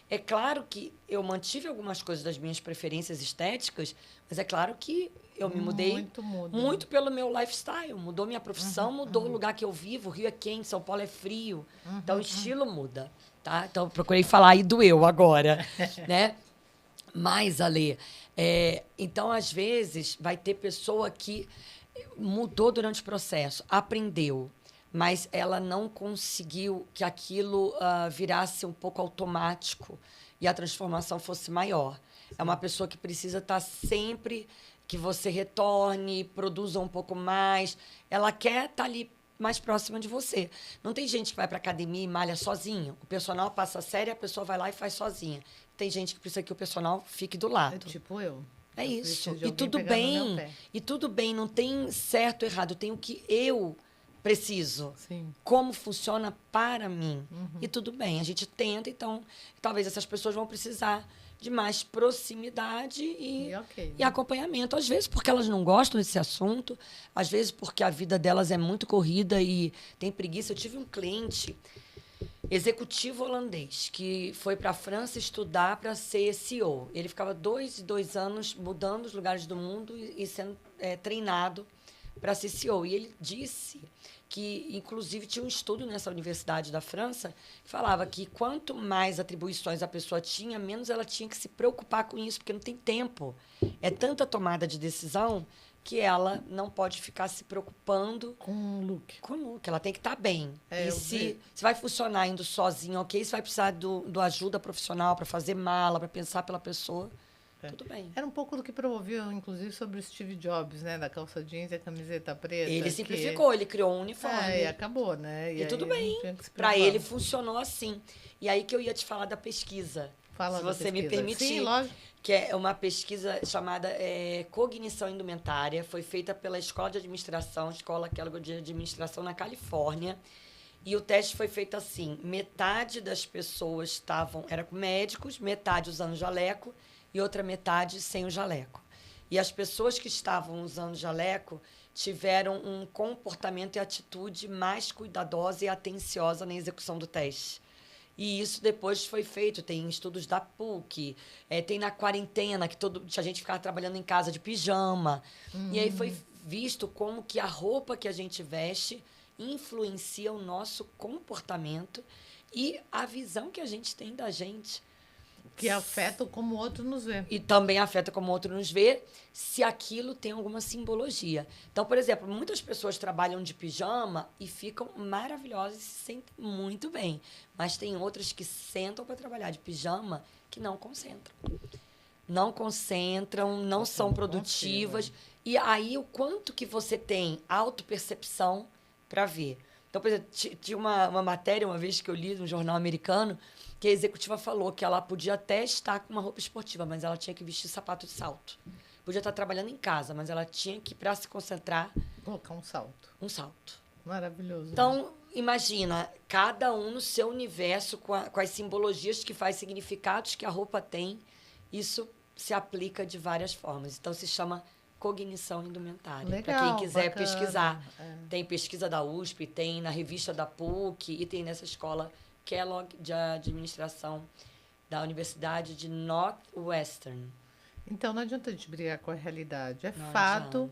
É claro que eu mantive algumas coisas das minhas preferências estéticas, mas é claro que eu me mudei muito pelo meu lifestyle. Mudou minha profissão, mudou o lugar que eu vivo. O Rio é quente, São Paulo é frio. Então, o estilo muda, tá? Então, eu procurei falar aí do eu agora, né? Mas, Ale, então, às vezes, vai ter pessoa que mudou durante o processo, aprendeu, mas ela não conseguiu que aquilo virasse um pouco automático e a transformação fosse maior. É uma pessoa que precisa estar sempre que você retorne, produza um pouco mais. Ela quer estar ali mais próxima de você. Não tem gente que vai para academia e malha sozinho. O personal passa a série, a pessoa vai lá e faz sozinha. Tem gente que precisa que o personal fique do lado. É tipo eu. É isso. E tudo bem. E tudo bem, não tem certo ou errado. Tem o que eu preciso. Sim. Como funciona para mim. E tudo bem. A gente tenta, então, talvez essas pessoas vão precisar de mais proximidade e acompanhamento. Às vezes porque elas não gostam desse assunto, às vezes porque a vida delas é muito corrida e tem preguiça. Eu tive um cliente executivo holandês que foi para a França estudar para ser CEO. Ele ficava 2 anos mudando os lugares do mundo e sendo treinado para ser CEO. E ele disse que, inclusive, tinha um estudo nessa universidade da França que falava que quanto mais atribuições a pessoa tinha, menos ela tinha que se preocupar com isso, porque não tem tempo. É tanta tomada de decisão que ela não pode ficar se preocupando com o look. Com o look. Ela tem que estar bem. E se vai funcionar indo sozinha, ok? Se vai precisar do ajuda profissional para fazer mala, para pensar pela pessoa, tudo bem. Era um pouco do que promoviam, inclusive, sobre o Steve Jobs, né? Da calça jeans e a camiseta preta. Ele simplificou, ele criou um uniforme. E acabou, né? E tudo bem. Para ele funcionou assim. E aí que eu ia te falar da pesquisa. Fala se você me permitir. Sim, lógico. Que é uma pesquisa chamada Cognição Indumentária. Foi feita pela Escola de Administração, Escola Kellogg de Administração na Califórnia. E o teste foi feito assim. Metade das pessoas eram médicos, metade usando jaleco e outra metade sem o jaleco. E as pessoas que estavam usando jaleco tiveram um comportamento e atitude mais cuidadosa e atenciosa na execução do teste. E isso depois foi feito, tem estudos da PUC, tem na quarentena, que a gente ficava trabalhando em casa de pijama. E aí foi visto como que a roupa que a gente veste influencia o nosso comportamento e a visão que a gente tem da gente. Que afeta como o outro nos vê. E também afeta como o outro nos vê, se aquilo tem alguma simbologia. Então, por exemplo, muitas pessoas trabalham de pijama e ficam maravilhosas e se sentem muito bem. Mas tem outras que sentam para trabalhar de pijama que não concentram. Não concentram, não são produtivas. E aí, o quanto que você tem autopercepção para ver. Então, por exemplo, tinha uma matéria, uma vez que eu li num jornal americano, que a executiva falou que ela podia até estar com uma roupa esportiva, mas ela tinha que vestir sapato de salto. Podia estar trabalhando em casa, mas ela tinha que, para se concentrar... colocar um salto. Um salto. Maravilhoso. Então, imagina, cada um no seu universo, com as simbologias que faz, significados que a roupa tem, isso se aplica de várias formas. Então, se chama cognição indumentária. Para quem quiser pesquisar. Tem pesquisa da USP, tem na revista da PUC e tem nessa escola Kellogg de Administração da Universidade de Northwestern. Então, não adianta a gente brigar com a realidade. É fato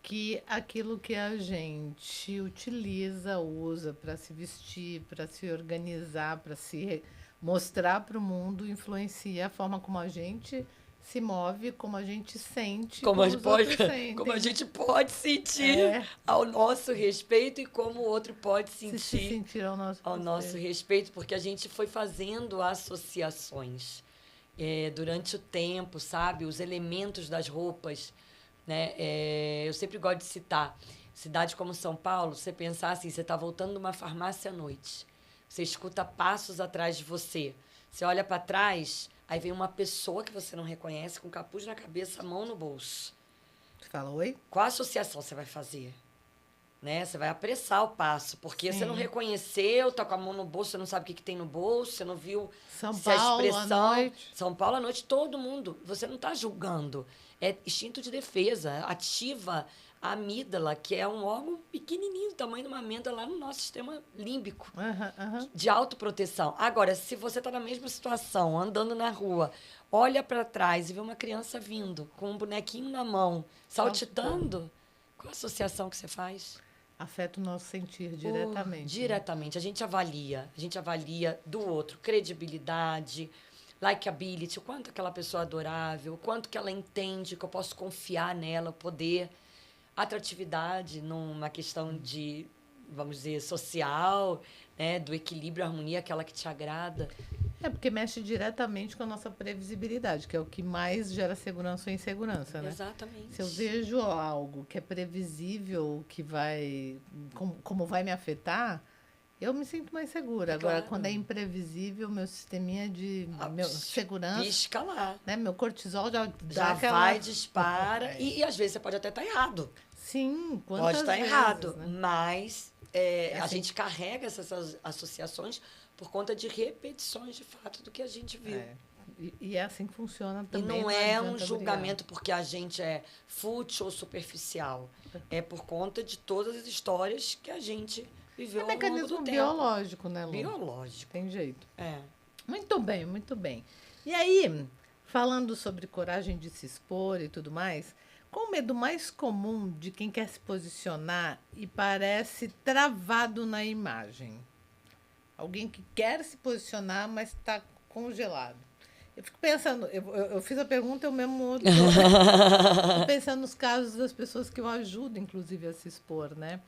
que aquilo que a gente utiliza, usa para se vestir, para se organizar, para se mostrar para o mundo, influencia a forma como a gente se move, como a gente sente, como a gente pode sentir ao nosso respeito e como o outro pode sentir ao nosso respeito, porque a gente foi fazendo associações durante o tempo, sabe? Os elementos das roupas, né? Eu sempre gosto de citar cidade como São Paulo, você pensar assim, você está voltando de uma farmácia à noite. Você escuta passos atrás de você. Você olha para trás, aí vem uma pessoa que você não reconhece, com capuz na cabeça, mão no bolso. Você fala, oi? Qual associação você vai fazer? Né? Você vai apressar o passo, porque Sim. você não reconheceu, tá com a mão no bolso, você não sabe o que, que tem no bolso, você não viu São se Paulo, a à expressão... noite. São Paulo à noite, todo mundo. Você não está julgando. É instinto de defesa. Ativa a amígdala, que é um órgão pequenininho, do tamanho de uma amêndoa lá no nosso sistema límbico, de autoproteção. Agora, se você está na mesma situação, andando na rua, olha para trás e vê uma criança vindo com um bonequinho na mão, saltitando, qual a associação que você faz? Afeta o nosso sentir diretamente. Diretamente. A gente avalia do outro credibilidade, likability, o quanto aquela pessoa é adorável, o quanto que ela entende que eu posso confiar nela, o poder, atratividade numa questão de, vamos dizer, social, né, do equilíbrio, harmonia, aquela que te agrada. É porque mexe diretamente com a nossa previsibilidade, que é o que mais gera segurança ou insegurança, né? Exatamente. Se eu vejo algo que é previsível, que vai... como vai me afetar, eu me sinto mais segura. Agora, Claro. quando é imprevisível, meu sisteminha de segurança... Pisca lá. Né? Meu cortisol já dá Já aquela... vai, dispara. E às vezes você pode até estar errado. Sim, quantas Pode estar vezes, errado, né? mas assim, a gente carrega essas associações por conta de repetições de fato do que a gente viu. E é assim que funciona também. E não é um julgamento porque a gente é fútil ou superficial. É por conta de todas as histórias que a gente viveu ao longo do tempo. É mecanismo biológico, né, Lu? Biológico. Tem jeito. É. Muito bem, muito bem. E aí, falando sobre coragem de se expor e tudo mais, qual o medo mais comum de quem quer se posicionar e parece travado na imagem? Alguém que quer se posicionar, mas está congelado. Eu fico pensando, eu fiz a pergunta, eu mesmo estou pensando nos casos das pessoas que eu ajudo, inclusive, a se expor, né?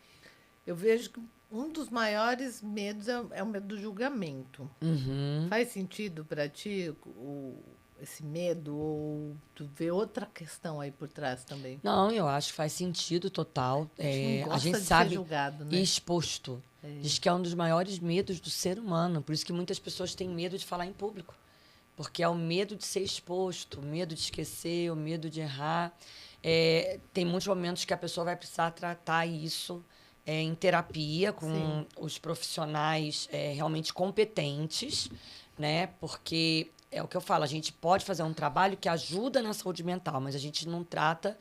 Eu vejo que um dos maiores medos é o medo do julgamento. Uhum. Faz sentido para ti esse medo ou tu vê outra questão aí por trás também? Não, eu acho que faz sentido total. A gente sabe ser julgado, né? exposto. Diz que é um dos maiores medos do ser humano. Por isso que muitas pessoas têm medo de falar em público. Porque é o medo de ser exposto, o medo de esquecer, o medo de errar. Tem muitos momentos que a pessoa vai precisar tratar isso em terapia com os profissionais realmente competentes, né? Porque é o que eu falo, a gente pode fazer um trabalho que ajuda na saúde mental, mas a gente não trata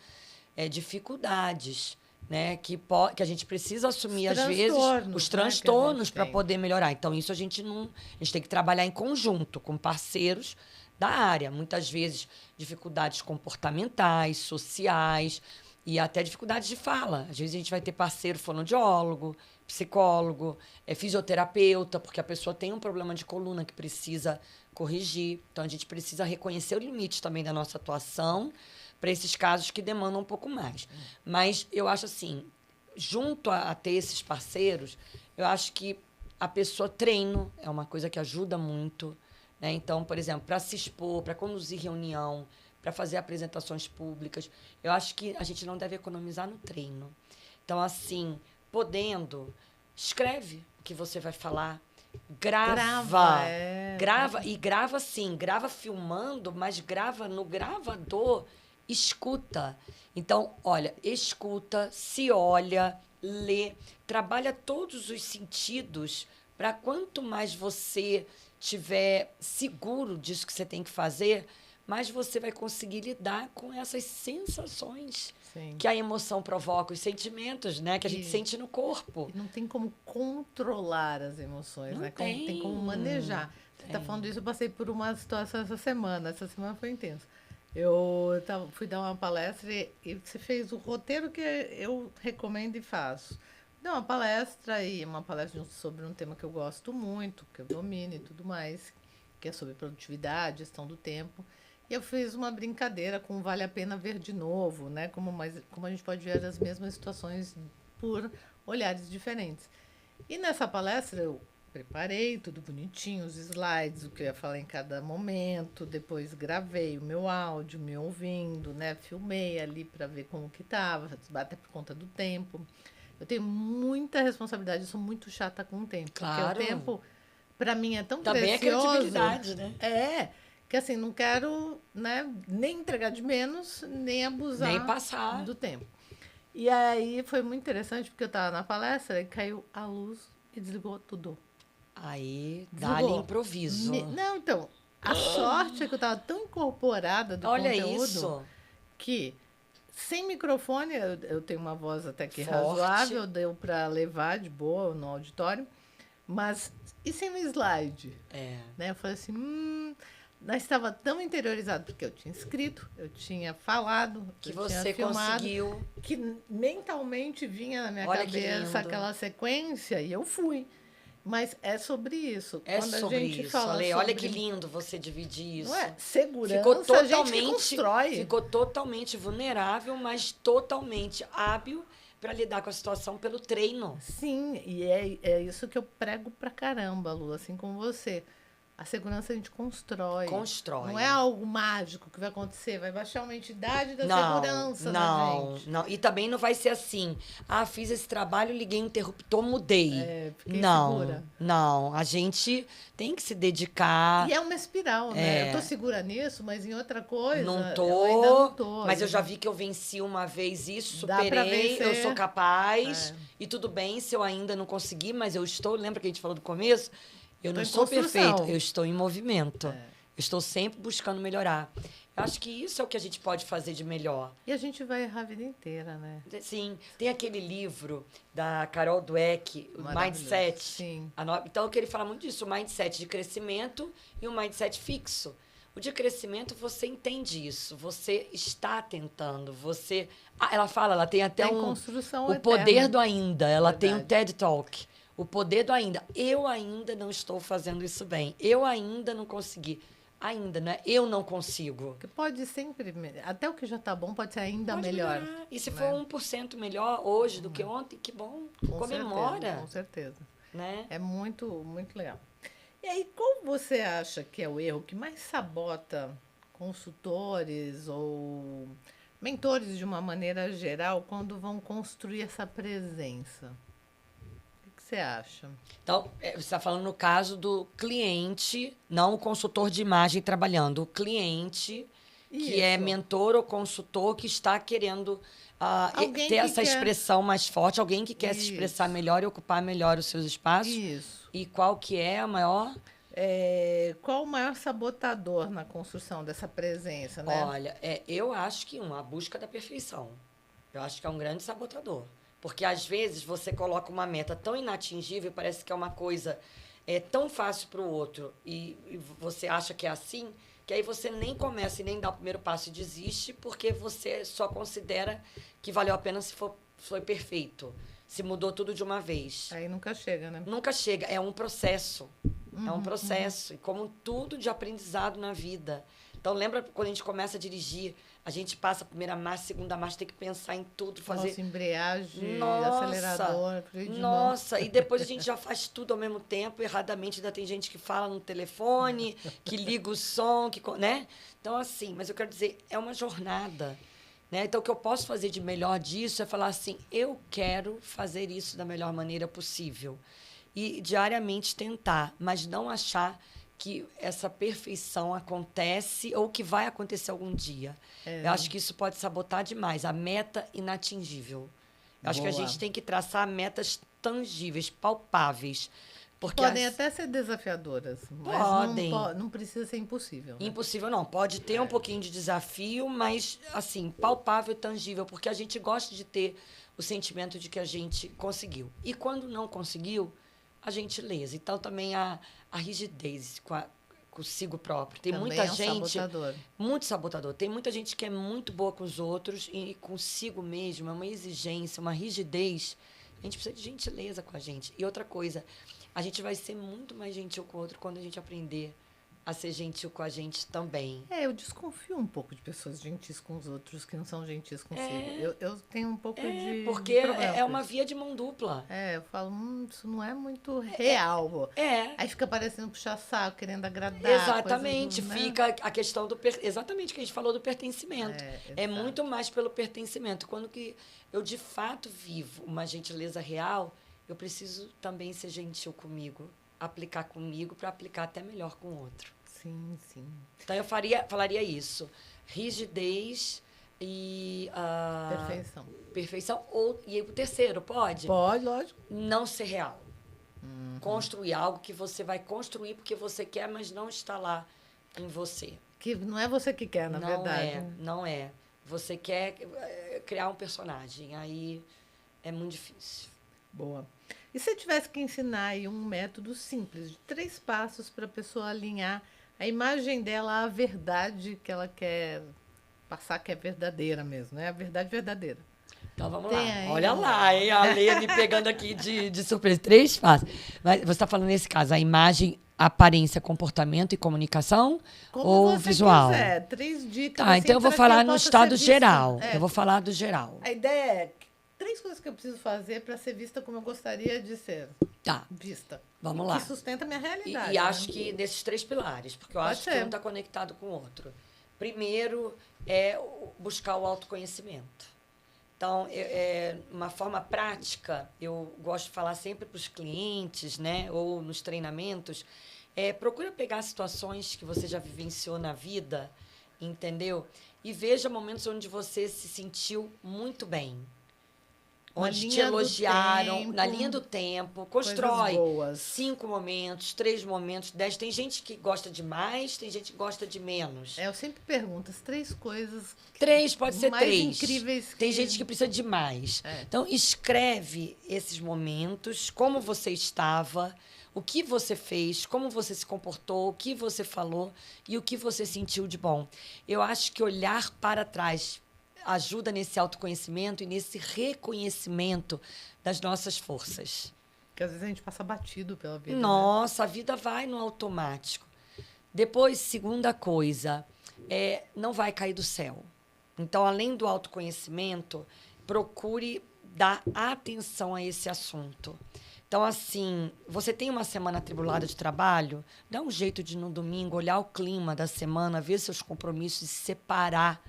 dificuldades, né? Que a gente precisa assumir, às vezes, os transtornos para poder melhorar. Então, isso a gente tem que trabalhar em conjunto com parceiros da área. Muitas vezes, dificuldades comportamentais, sociais e até dificuldades de fala. Às vezes, a gente vai ter parceiro fonoaudiólogo, psicólogo, fisioterapeuta, porque a pessoa tem um problema de coluna que precisa corrigir. Então, a gente precisa reconhecer o limite também da nossa atuação para esses casos que demandam um pouco mais. Mas eu acho assim, junto a ter esses parceiros, eu acho que a pessoa treino é uma coisa que ajuda muito, né? Então, por exemplo, para se expor, para conduzir reunião, para fazer apresentações públicas, eu acho que a gente não deve economizar no treino. Então, assim, podendo, escreve o que você vai falar, grava e grava sim, grava filmando, mas grava no gravador. Escuta. Então, olha, escuta, se olha, lê, trabalha todos os sentidos para quanto mais você tiver seguro disso que você tem que fazer, mais você vai conseguir lidar com essas sensações que a emoção provoca, os sentimentos, né, que a gente sente no corpo. E não tem como controlar as emoções, não né? Tem. Tem como manejar. Você está falando isso, eu passei por uma situação essa semana. Essa semana foi intensa. Eu fui dar uma palestra e você fez o roteiro que eu recomendo e faço. Deu uma palestra sobre um tema que eu gosto muito, que eu domino e tudo mais, que é sobre produtividade, gestão do tempo. E eu fiz uma brincadeira com Vale a Pena Ver de Novo, né? Como a gente pode ver as mesmas situações por olhares diferentes. E nessa palestra eu preparei tudo bonitinho, os slides, o que eu ia falar em cada momento, depois gravei o meu áudio, me ouvindo, né? Filmei ali para ver como que estava, até por conta do tempo. Eu tenho muita responsabilidade, eu sou muito chata com o tempo. Claro. Porque o tempo para mim é tão Também precioso. é credibilidade, né? Que assim, não quero, né, nem entregar de menos, nem abusar Nem passar. do tempo. E aí foi muito interessante, porque eu estava na palestra e caiu a luz e desligou tudo. Aí, dá-lhe Desligou. improviso. Não, então, a sorte é que eu estava tão incorporada do Olha conteúdo isso. que, sem microfone, eu tenho uma voz até que Forte. razoável, deu para levar de boa no auditório, mas e sem um slide? Né? Eu falei assim, nós estava tão interiorizado, porque eu tinha escrito, eu tinha falado, Que eu você tinha filmado, conseguiu. que mentalmente vinha na minha Olha que cabeça lindo. aquela sequência e eu fui. Mas é sobre isso. É Quando sobre a gente isso, fala Ale. sobre... Olha que lindo você dividir isso. Não é? Segurança, Ficou a gente totalmente, que constrói. ficou totalmente vulnerável, mas totalmente hábil para lidar com a situação pelo treino. Sim, e é isso que eu prego pra caramba, Lu, assim como você. A segurança a gente constrói. Constrói. Não é algo mágico que vai acontecer, vai baixar uma entidade da segurança na gente. Não. E também não vai ser assim. Ah, fiz esse trabalho, liguei o interruptor, mudei. Fiquei não, segura. não. A gente tem que se dedicar. E é uma espiral, né? Eu tô segura nisso, mas em outra coisa Não eu ainda não tô. Mas eu já vi que eu venci uma vez isso, Dá pra superei, eu vencer. sou capaz. E tudo bem se eu ainda não conseguir, mas eu estou. Lembra que a gente falou do começo? Eu não sou perfeito, eu estou em movimento. Eu estou sempre buscando melhorar. Eu acho que isso é o que a gente pode fazer de melhor. E a gente vai errar a vida inteira, né? Sim. Tem aquele livro da Carol Dweck, o Mindset. Sim. Então, que ele fala muito disso, o mindset de crescimento e o mindset fixo. O de crescimento, você entende isso. Você está tentando. Você... ela fala, ela tem até construção o eterna. poder do ainda. Ela tem um Verdade. TED Talk. O poder do ainda. Eu ainda não estou fazendo isso bem. Eu ainda não consegui. Ainda, né? Eu não consigo. Porque pode sempre... Até o que já está bom pode ser ainda Pode melhor. melhorar. E se né? for 1% melhor hoje do que ontem, que bom. Comemora. Com certeza. Né? É muito, muito legal. E aí, qual você acha que é o erro que mais sabota consultores ou mentores de uma maneira geral quando vão construir essa presença? O que você acha? Então, você está falando no caso do cliente, não o consultor de imagem trabalhando. O cliente, que é mentor ou consultor, que está querendo ter essa expressão mais forte, alguém que quer se expressar melhor e ocupar melhor os seus espaços. Isso. E qual que é a maior... qual o maior sabotador na construção dessa presença, né? Olha, eu acho que a busca da perfeição. Eu acho que é um grande sabotador. Porque, às vezes, você coloca uma meta tão inatingível, parece que é uma coisa tão fácil para o outro, e você acha que é assim, que aí você nem começa e nem dá o primeiro passo e desiste, porque você só considera que valeu a pena se foi perfeito, se mudou tudo de uma vez. Aí nunca chega, né? Nunca chega. É um processo. É um processo. E como tudo de aprendizado na vida. Então, lembra quando a gente começa a dirigir, a gente passa a primeira marcha, a segunda marcha, tem que pensar em tudo, fazer... Nossa, embreagem, Nossa, acelerador, freio de mão. nossa, e depois a gente já faz tudo ao mesmo tempo, erradamente ainda tem gente que fala no telefone, que liga o som, né? Então, assim, mas eu quero dizer, é uma jornada, né? Então, o que eu posso fazer de melhor disso é falar assim, eu quero fazer isso da melhor maneira possível. E diariamente tentar, mas não achar que essa perfeição acontece ou que vai acontecer algum dia. Eu acho que isso pode sabotar demais. A meta inatingível. Eu acho que a gente tem que traçar metas tangíveis, palpáveis. Porque podem até ser desafiadoras, mas não precisa ser impossível. Né? Impossível não. Pode ter um pouquinho de desafio, mas, assim, palpável e tangível, porque a gente gosta de ter o sentimento de que a gente conseguiu. E quando não conseguiu, a gentileza. Então, também a rigidez consigo próprio. Tem também muita gente... sabotador. Muito sabotador. Tem muita gente que é muito boa com os outros e consigo mesmo. É uma exigência, uma rigidez. A gente precisa de gentileza com a gente. E outra coisa, a gente vai ser muito mais gentil com o outro quando a gente aprender a ser gentil com a gente também. Eu desconfio um pouco de pessoas gentis com os outros que não são gentis consigo. Eu tenho um pouco de porque de uma via de mão dupla. Eu falo, isso não é muito real. Aí fica parecendo puxar saco, querendo agradar. Exatamente. Coisas, né? Fica a questão do... Exatamente o que a gente falou do pertencimento. É muito mais pelo pertencimento. Quando que eu, de fato, vivo uma gentileza real, eu preciso também ser gentil comigo. aplicar comigo para aplicar até melhor com o outro. Sim, sim. Então, eu falaria isso. Rigidez e... perfeição. E o terceiro, pode? Pode, lógico. Não ser real. Construir algo que você vai construir porque você quer, mas não está lá em você. Que não é você que quer, na verdade. Não é. Você quer criar um personagem. Aí é muito difícil. Boa. E se eu tivesse que ensinar aí um método simples, de 3 passos para a pessoa alinhar a imagem dela à verdade que ela quer passar, que é verdadeira mesmo, né? A verdade verdadeira. Então, vamos lá. Olha lá, hein? A Lê me pegando aqui de surpresa. 3 passos. Mas você está falando, nesse caso, a imagem, aparência, comportamento e comunicação ou visual? Quiser. 3 dicas. Tá, assim, então eu vou falar no estado geral. Eu vou falar do geral. A ideia é 3 coisas que eu preciso fazer para ser vista como eu gostaria de ser vista. Vamos lá. Que sustenta a minha realidade. E acho que desses 3 pilares, porque eu acho que um está conectado com o outro. Primeiro é buscar o autoconhecimento. Então, uma forma prática, eu gosto de falar sempre para os clientes, né, ou nos treinamentos, procura pegar situações que você já vivenciou na vida, entendeu? E veja momentos onde você se sentiu muito bem. Onde te elogiaram, na linha do tempo. Constrói 5 momentos, 3 momentos, 10. Tem gente que gosta de mais, tem gente que gosta de menos. Eu sempre pergunto, as 3 coisas... 3, pode ser mais 3. Incríveis Tem gente que precisa de mais. Então, escreve esses momentos, como você estava, o que você fez, como você se comportou, o que você falou e o que você sentiu de bom. Eu acho que olhar para trás ajuda nesse autoconhecimento e nesse reconhecimento das nossas forças. Porque às vezes a gente passa batido pela vida. Nossa, né? A vida vai no automático. Depois, segunda coisa, não vai cair do céu. Então, além do autoconhecimento, procure dar atenção a esse assunto. Então, assim, você tem uma semana atribulada de trabalho, dá um jeito de, no domingo, olhar o clima da semana, ver seus compromissos e se separar.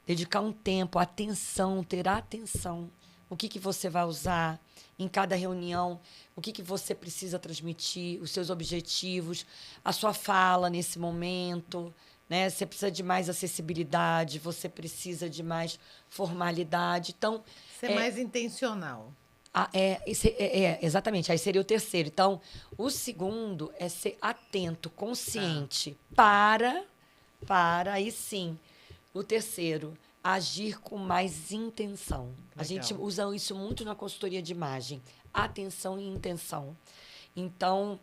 Dedicar um tempo, atenção, ter atenção. O que você vai usar em cada reunião, o que você precisa transmitir, os seus objetivos, a sua fala nesse momento, né? Você precisa de mais acessibilidade, você precisa de mais formalidade. Então, ser mais intencional. Exatamente. Aí seria o terceiro. Então, o segundo é ser atento, consciente, aí sim. O terceiro, agir com mais intenção. Legal. A gente usa isso muito na consultoria de imagem. Atenção e intenção. Então,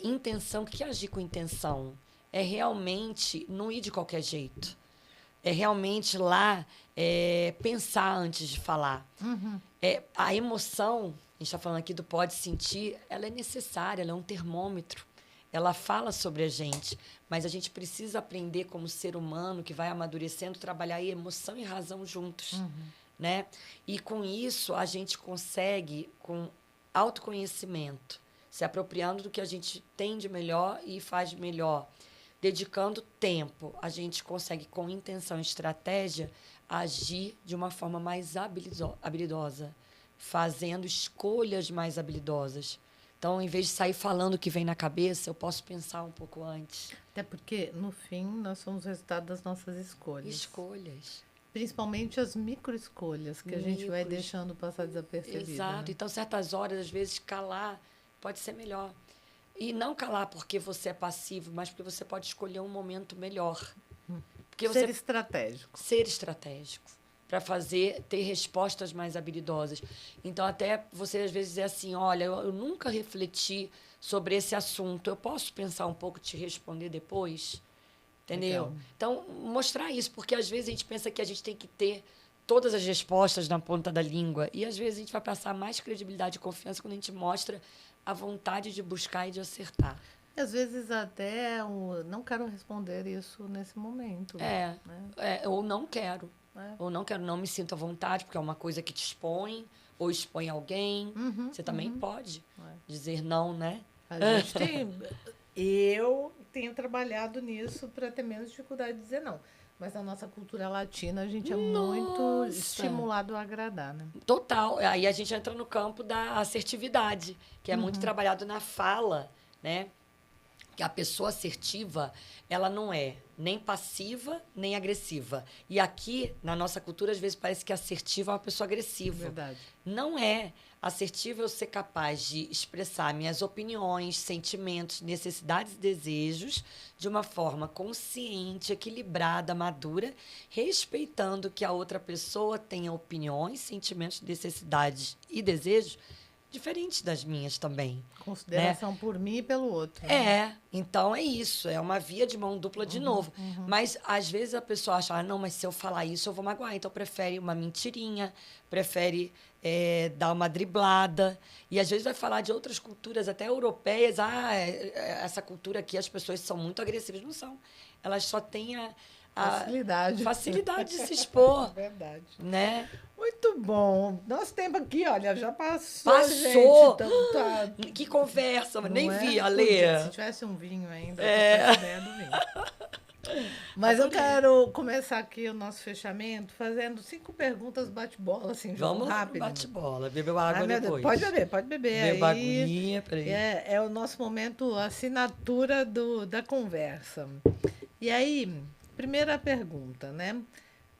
intenção, o que é agir com intenção? É realmente não ir de qualquer jeito. É realmente lá pensar antes de falar. Uhum. A emoção, a gente está falando aqui do pode sentir, ela é necessária, ela é um termômetro. Ela fala sobre a gente, mas a gente precisa aprender como ser humano que vai amadurecendo, trabalhar emoção e razão juntos, né? E com isso a gente consegue, com autoconhecimento, se apropriando do que a gente tem de melhor e faz de melhor, dedicando tempo, a gente consegue, com intenção e estratégia, agir de uma forma mais habilidosa, fazendo escolhas mais habilidosas. Então, em vez de sair falando o que vem na cabeça, eu posso pensar um pouco antes. Até porque, no fim, nós somos o resultado das nossas escolhas. Escolhas. Principalmente as microescolhas que a gente vai deixando passar desapercebido. Exato. Né? Então, certas horas, às vezes, calar pode ser melhor. E não calar porque você é passivo, mas porque você pode escolher um momento melhor. Porque ser estratégico. Ser estratégico. Para ter respostas mais habilidosas. Então, até você, às vezes, dizer assim, olha, eu nunca refleti sobre esse assunto. Eu posso pensar um pouco e te responder depois? Entendeu? Legal. Então, mostrar isso, porque às vezes a gente pensa que a gente tem que ter todas as respostas na ponta da língua. E, às vezes, a gente vai passar mais credibilidade e confiança quando a gente mostra a vontade de buscar e de acertar. Às vezes até não quero responder isso nesse momento. Né? Ou não quero. Ou não quero, não me sinto à vontade, porque é uma coisa que te expõe, ou expõe alguém. Você também pode dizer não, né? A gente eu tenho trabalhado nisso para ter menos dificuldade de dizer não. Mas na nossa cultura latina, a gente é muito estimulado a agradar, né? Total. Aí a gente entra no campo da assertividade, que é muito trabalhado na fala, né? Que a pessoa assertiva, ela não é nem passiva, nem agressiva. E aqui, na nossa cultura, às vezes parece que assertiva é uma pessoa agressiva. Verdade. Não é. Assertiva é eu ser capaz de expressar minhas opiniões, sentimentos, necessidades e desejos de uma forma consciente, equilibrada, madura, respeitando que a outra pessoa tenha opiniões, sentimentos, necessidades e desejos diferentes das minhas também. Consideração por mim e pelo outro. Então é isso, é uma via de mão dupla de novo. Mas às vezes a pessoa acha, não, mas se eu falar isso eu vou magoar, então prefere uma mentirinha, prefere dar uma driblada. E às vezes vai falar de outras culturas, até europeias, essa cultura aqui as pessoas são muito agressivas. Não são, elas só têm a facilidade de se expor. Verdade. Né? Muito bom. Nosso tempo aqui, olha, já passou. Passou! Gente, Que conversa, não nem é? vi, Ale. Se tivesse um vinho ainda, eu tô ideia do vinho. Mas eu quero começar aqui o nosso fechamento fazendo 5 perguntas bate-bola, assim, jogo Vamos rápido. Bate-bola, bebeu água depois. Pode beber. Beba aguinha, peraí. É o nosso momento assinatura da conversa. E aí, primeira pergunta, né?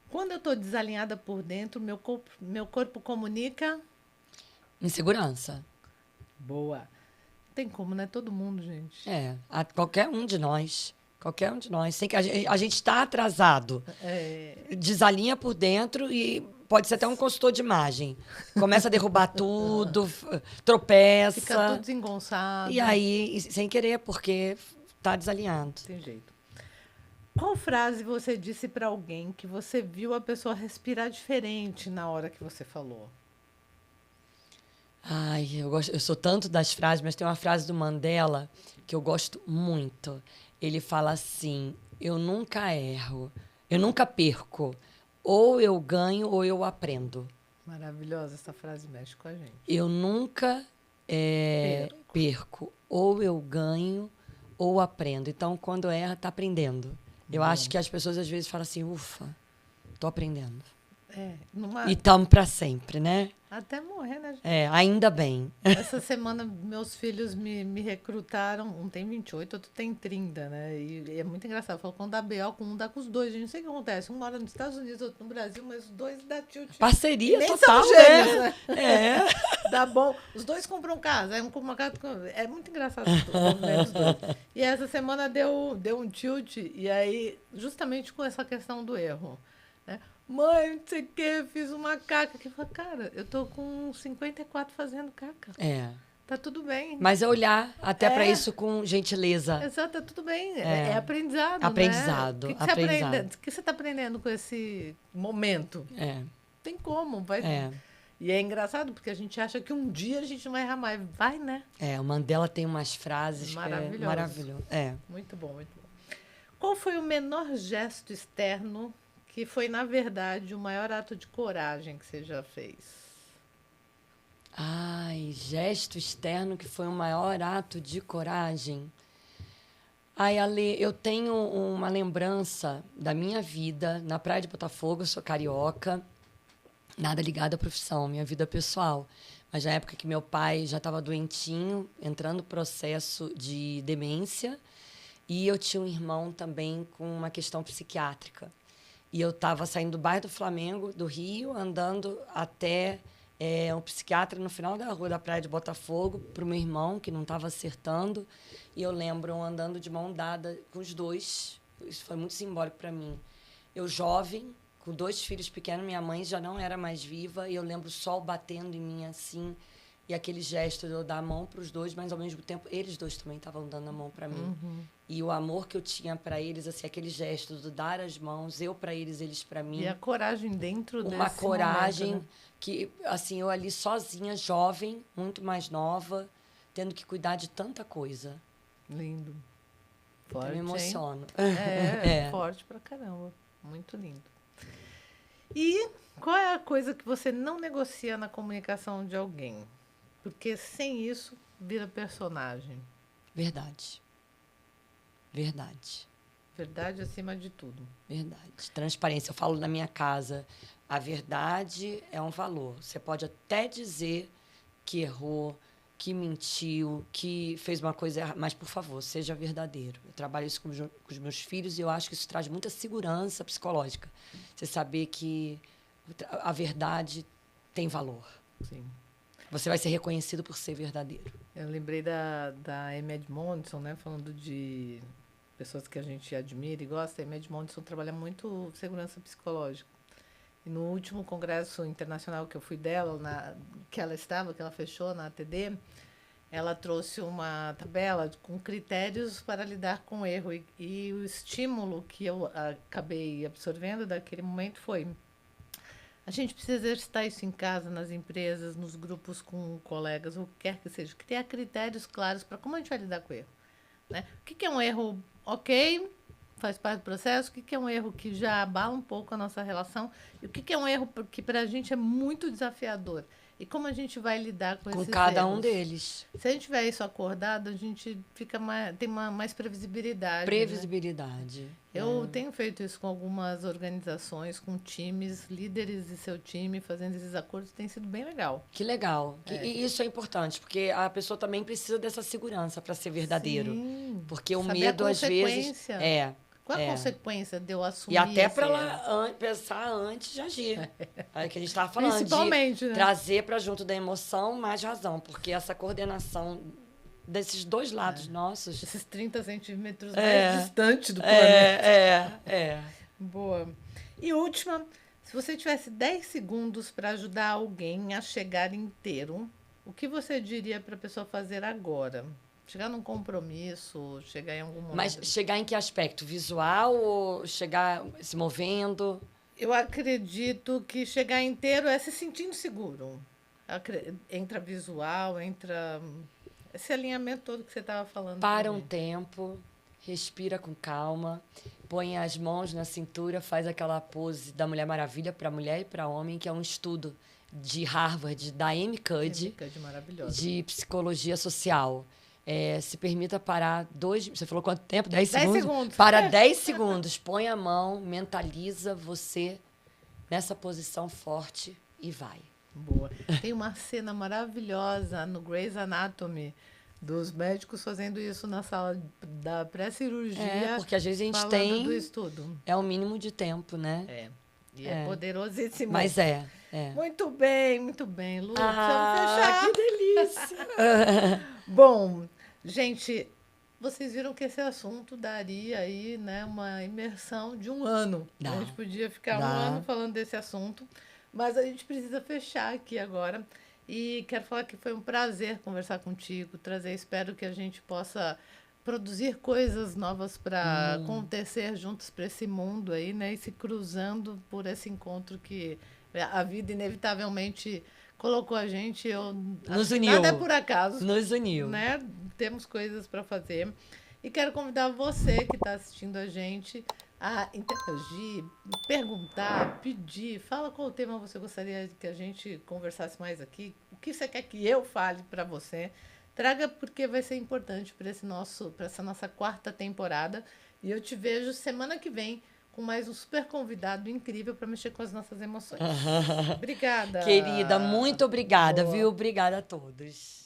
Quando eu estou desalinhada por dentro, meu corpo comunica? Insegurança. Boa. Não tem como, né? Todo mundo, gente. Qualquer um de nós. Qualquer um de nós. Sem que a gente está atrasado. Desalinha por dentro e pode ser até um consultor de imagem. Começa a derrubar tudo, tropeça. Fica tudo desengonçado. E aí, sem querer, porque está desalinhado. Tem jeito. Qual frase você disse para alguém que você viu a pessoa respirar diferente na hora que você falou? Eu sou tanto das frases, mas tem uma frase do Mandela que eu gosto muito. Ele fala assim: eu nunca erro, eu nunca perco. Ou eu ganho ou eu aprendo. Maravilhosa, essa frase mexe com a gente. Eu nunca perco. Ou eu ganho ou aprendo. Então, quando erra, está aprendendo. Eu acho que as pessoas às vezes falam assim, ufa, tô aprendendo. E estamos para sempre, né? Até morrer, né, gente? Ainda bem. Essa semana, meus filhos me recrutaram. Um tem 28, outro tem 30, né? E é muito engraçado. Falou, quando dá BO com um, dá com os dois. Gente, não sei o que acontece. Um mora nos Estados Unidos, outro no Brasil, mas os dois dá tilt. Parceria nem total, são gêmeos, né? Dá bom. Os dois compram casa. Um compra uma casa. É muito engraçado os dois. E essa semana deu um tilt. E aí, justamente com essa questão do erro, né? Mãe, não sei o que, fiz uma caca. Que fala, cara, eu tô com 54 fazendo caca. Tá tudo bem. Mas é olhar até para isso com gentileza. Exato, tá tudo bem. É aprendizado, aprendizado, né? O que você tá aprendendo com esse momento? Tem como, vai. E é engraçado, porque a gente acha que um dia a gente não vai errar mais. Vai, né? O Mandela tem umas frases maravilhosas. Muito bom, muito bom. Qual foi o menor gesto externo que foi, na verdade, o maior ato de coragem que você já fez? Gesto externo que foi o maior ato de coragem. Ale, eu tenho uma lembrança da minha vida na Praia de Botafogo, eu sou carioca, nada ligado à profissão, minha vida pessoal. Mas na época que meu pai já estava doentinho, entrando no processo de demência, e eu tinha um irmão também com uma questão psiquiátrica. E eu estava saindo do bairro do Flamengo, do Rio, andando até um psiquiatra no final da rua da Praia de Botafogo, para o meu irmão, que não estava acertando. E eu lembro andando de mão dada com os dois. Isso foi muito simbólico para mim. Eu jovem, com 2 filhos pequenos, minha mãe já não era mais viva, e eu lembro o sol batendo em mim assim, e aquele gesto de eu dar a mão para os dois, mas ao mesmo tempo eles dois também estavam dando a mão para mim. E o amor que eu tinha para eles, assim, aquele gesto de dar as mãos, eu para eles, eles para mim. E a coragem dentro desse uma coragem momento, né? Que, assim, eu ali sozinha, jovem, muito mais nova, tendo que cuidar de tanta coisa. Lindo. Forte, eu me emociono. Forte pra caramba. Muito lindo. E qual é a coisa que você não negocia na comunicação de alguém? Porque sem isso, vira personagem. Verdade. Verdade. Verdade acima de tudo. Verdade. Transparência. Eu falo na minha casa, a verdade é um valor. Você pode até dizer que errou, que mentiu, que fez uma coisa errada. Mas, por favor, seja verdadeiro. Eu trabalho isso com os meus filhos e eu acho que isso traz muita segurança psicológica. Você saber que a verdade tem valor. Sim. Você vai ser reconhecido por ser verdadeiro. Eu lembrei da Amy Edmondson, né? Falando de pessoas que a gente admira e gosta. A Amy Edmondson trabalha muito segurança psicológica. E no último congresso internacional que eu fui dela, que ela fechou na ATD, ela trouxe uma tabela com critérios para lidar com o erro. E o estímulo que eu acabei absorvendo daquele momento foi: a gente precisa exercitar isso em casa, nas empresas, nos grupos com colegas, o que quer que seja. Criar critérios claros para como a gente vai lidar com o erro. Né? O que é um erro ok, faz parte do processo? O que é um erro que já abala um pouco a nossa relação? E o que é um erro que para a gente é muito desafiador? E como a gente vai lidar com esses erros? Com cada um deles. Se a gente tiver isso acordado, a gente tem mais previsibilidade. Previsibilidade. Né? Eu tenho feito isso com algumas organizações, com times, líderes de seu time, fazendo esses acordos, tem sido bem legal. Que legal. E isso é importante, porque a pessoa também precisa dessa segurança para ser verdadeiro. Sim. Porque o Saber medo, às vezes. Qual a consequência de eu assumir? E até para ela pensar antes de agir. É que a gente estava falando. Principalmente, de né? trazer para junto da emoção mais razão. Porque essa coordenação desses dois lados nossos. Esses 30 centímetros mais distante do planeta. Boa. E última, se você tivesse 10 segundos para ajudar alguém a chegar inteiro, o que você diria para a pessoa fazer agora? Chegar num compromisso, chegar em algum momento. Mas chegar em que aspecto? Visual ou chegar se movendo? Eu acredito que chegar inteiro é se sentindo seguro. Entra visual, entra esse alinhamento todo que você estava falando. Para um tempo, respira com calma, põe as mãos na cintura, faz aquela pose da Mulher Maravilha para mulher e para homem, que é um estudo de Harvard, da Amy Cuddy, de psicologia social. Se permita parar você falou quanto tempo? 10 segundos? 10 segundos. Para 10 segundos. Põe a mão, mentaliza você nessa posição forte e vai. Boa. Tem uma cena maravilhosa no Grey's Anatomy dos médicos fazendo isso na sala da pré-cirurgia. Porque às vezes a gente tem do estudo. É o mínimo de tempo, né? E é poderosíssimo. Mas é. Muito bem, Lu. Que delícia! Bom, gente, vocês viram que esse assunto daria aí, né, uma imersão de um ano. A gente podia ficar um ano falando desse assunto, mas a gente precisa fechar aqui agora. E quero falar que foi um prazer conversar contigo, espero que a gente possa produzir coisas novas para acontecer juntos para esse mundo aí, né, e se cruzando por esse encontro que a vida inevitavelmente colocou a gente. Nos uniu. Nada é por acaso. Nos uniu. Né? Temos coisas para fazer. E quero convidar você que está assistindo a gente a interagir, perguntar, pedir. Fala qual tema você gostaria que a gente conversasse mais aqui. O que você quer que eu fale para você. Traga, porque vai ser importante para essa nossa 4ª temporada. E eu te vejo semana que vem com mais um super convidado incrível para mexer com as nossas emoções. Obrigada. Querida, muito obrigada, viu? Obrigada a todos.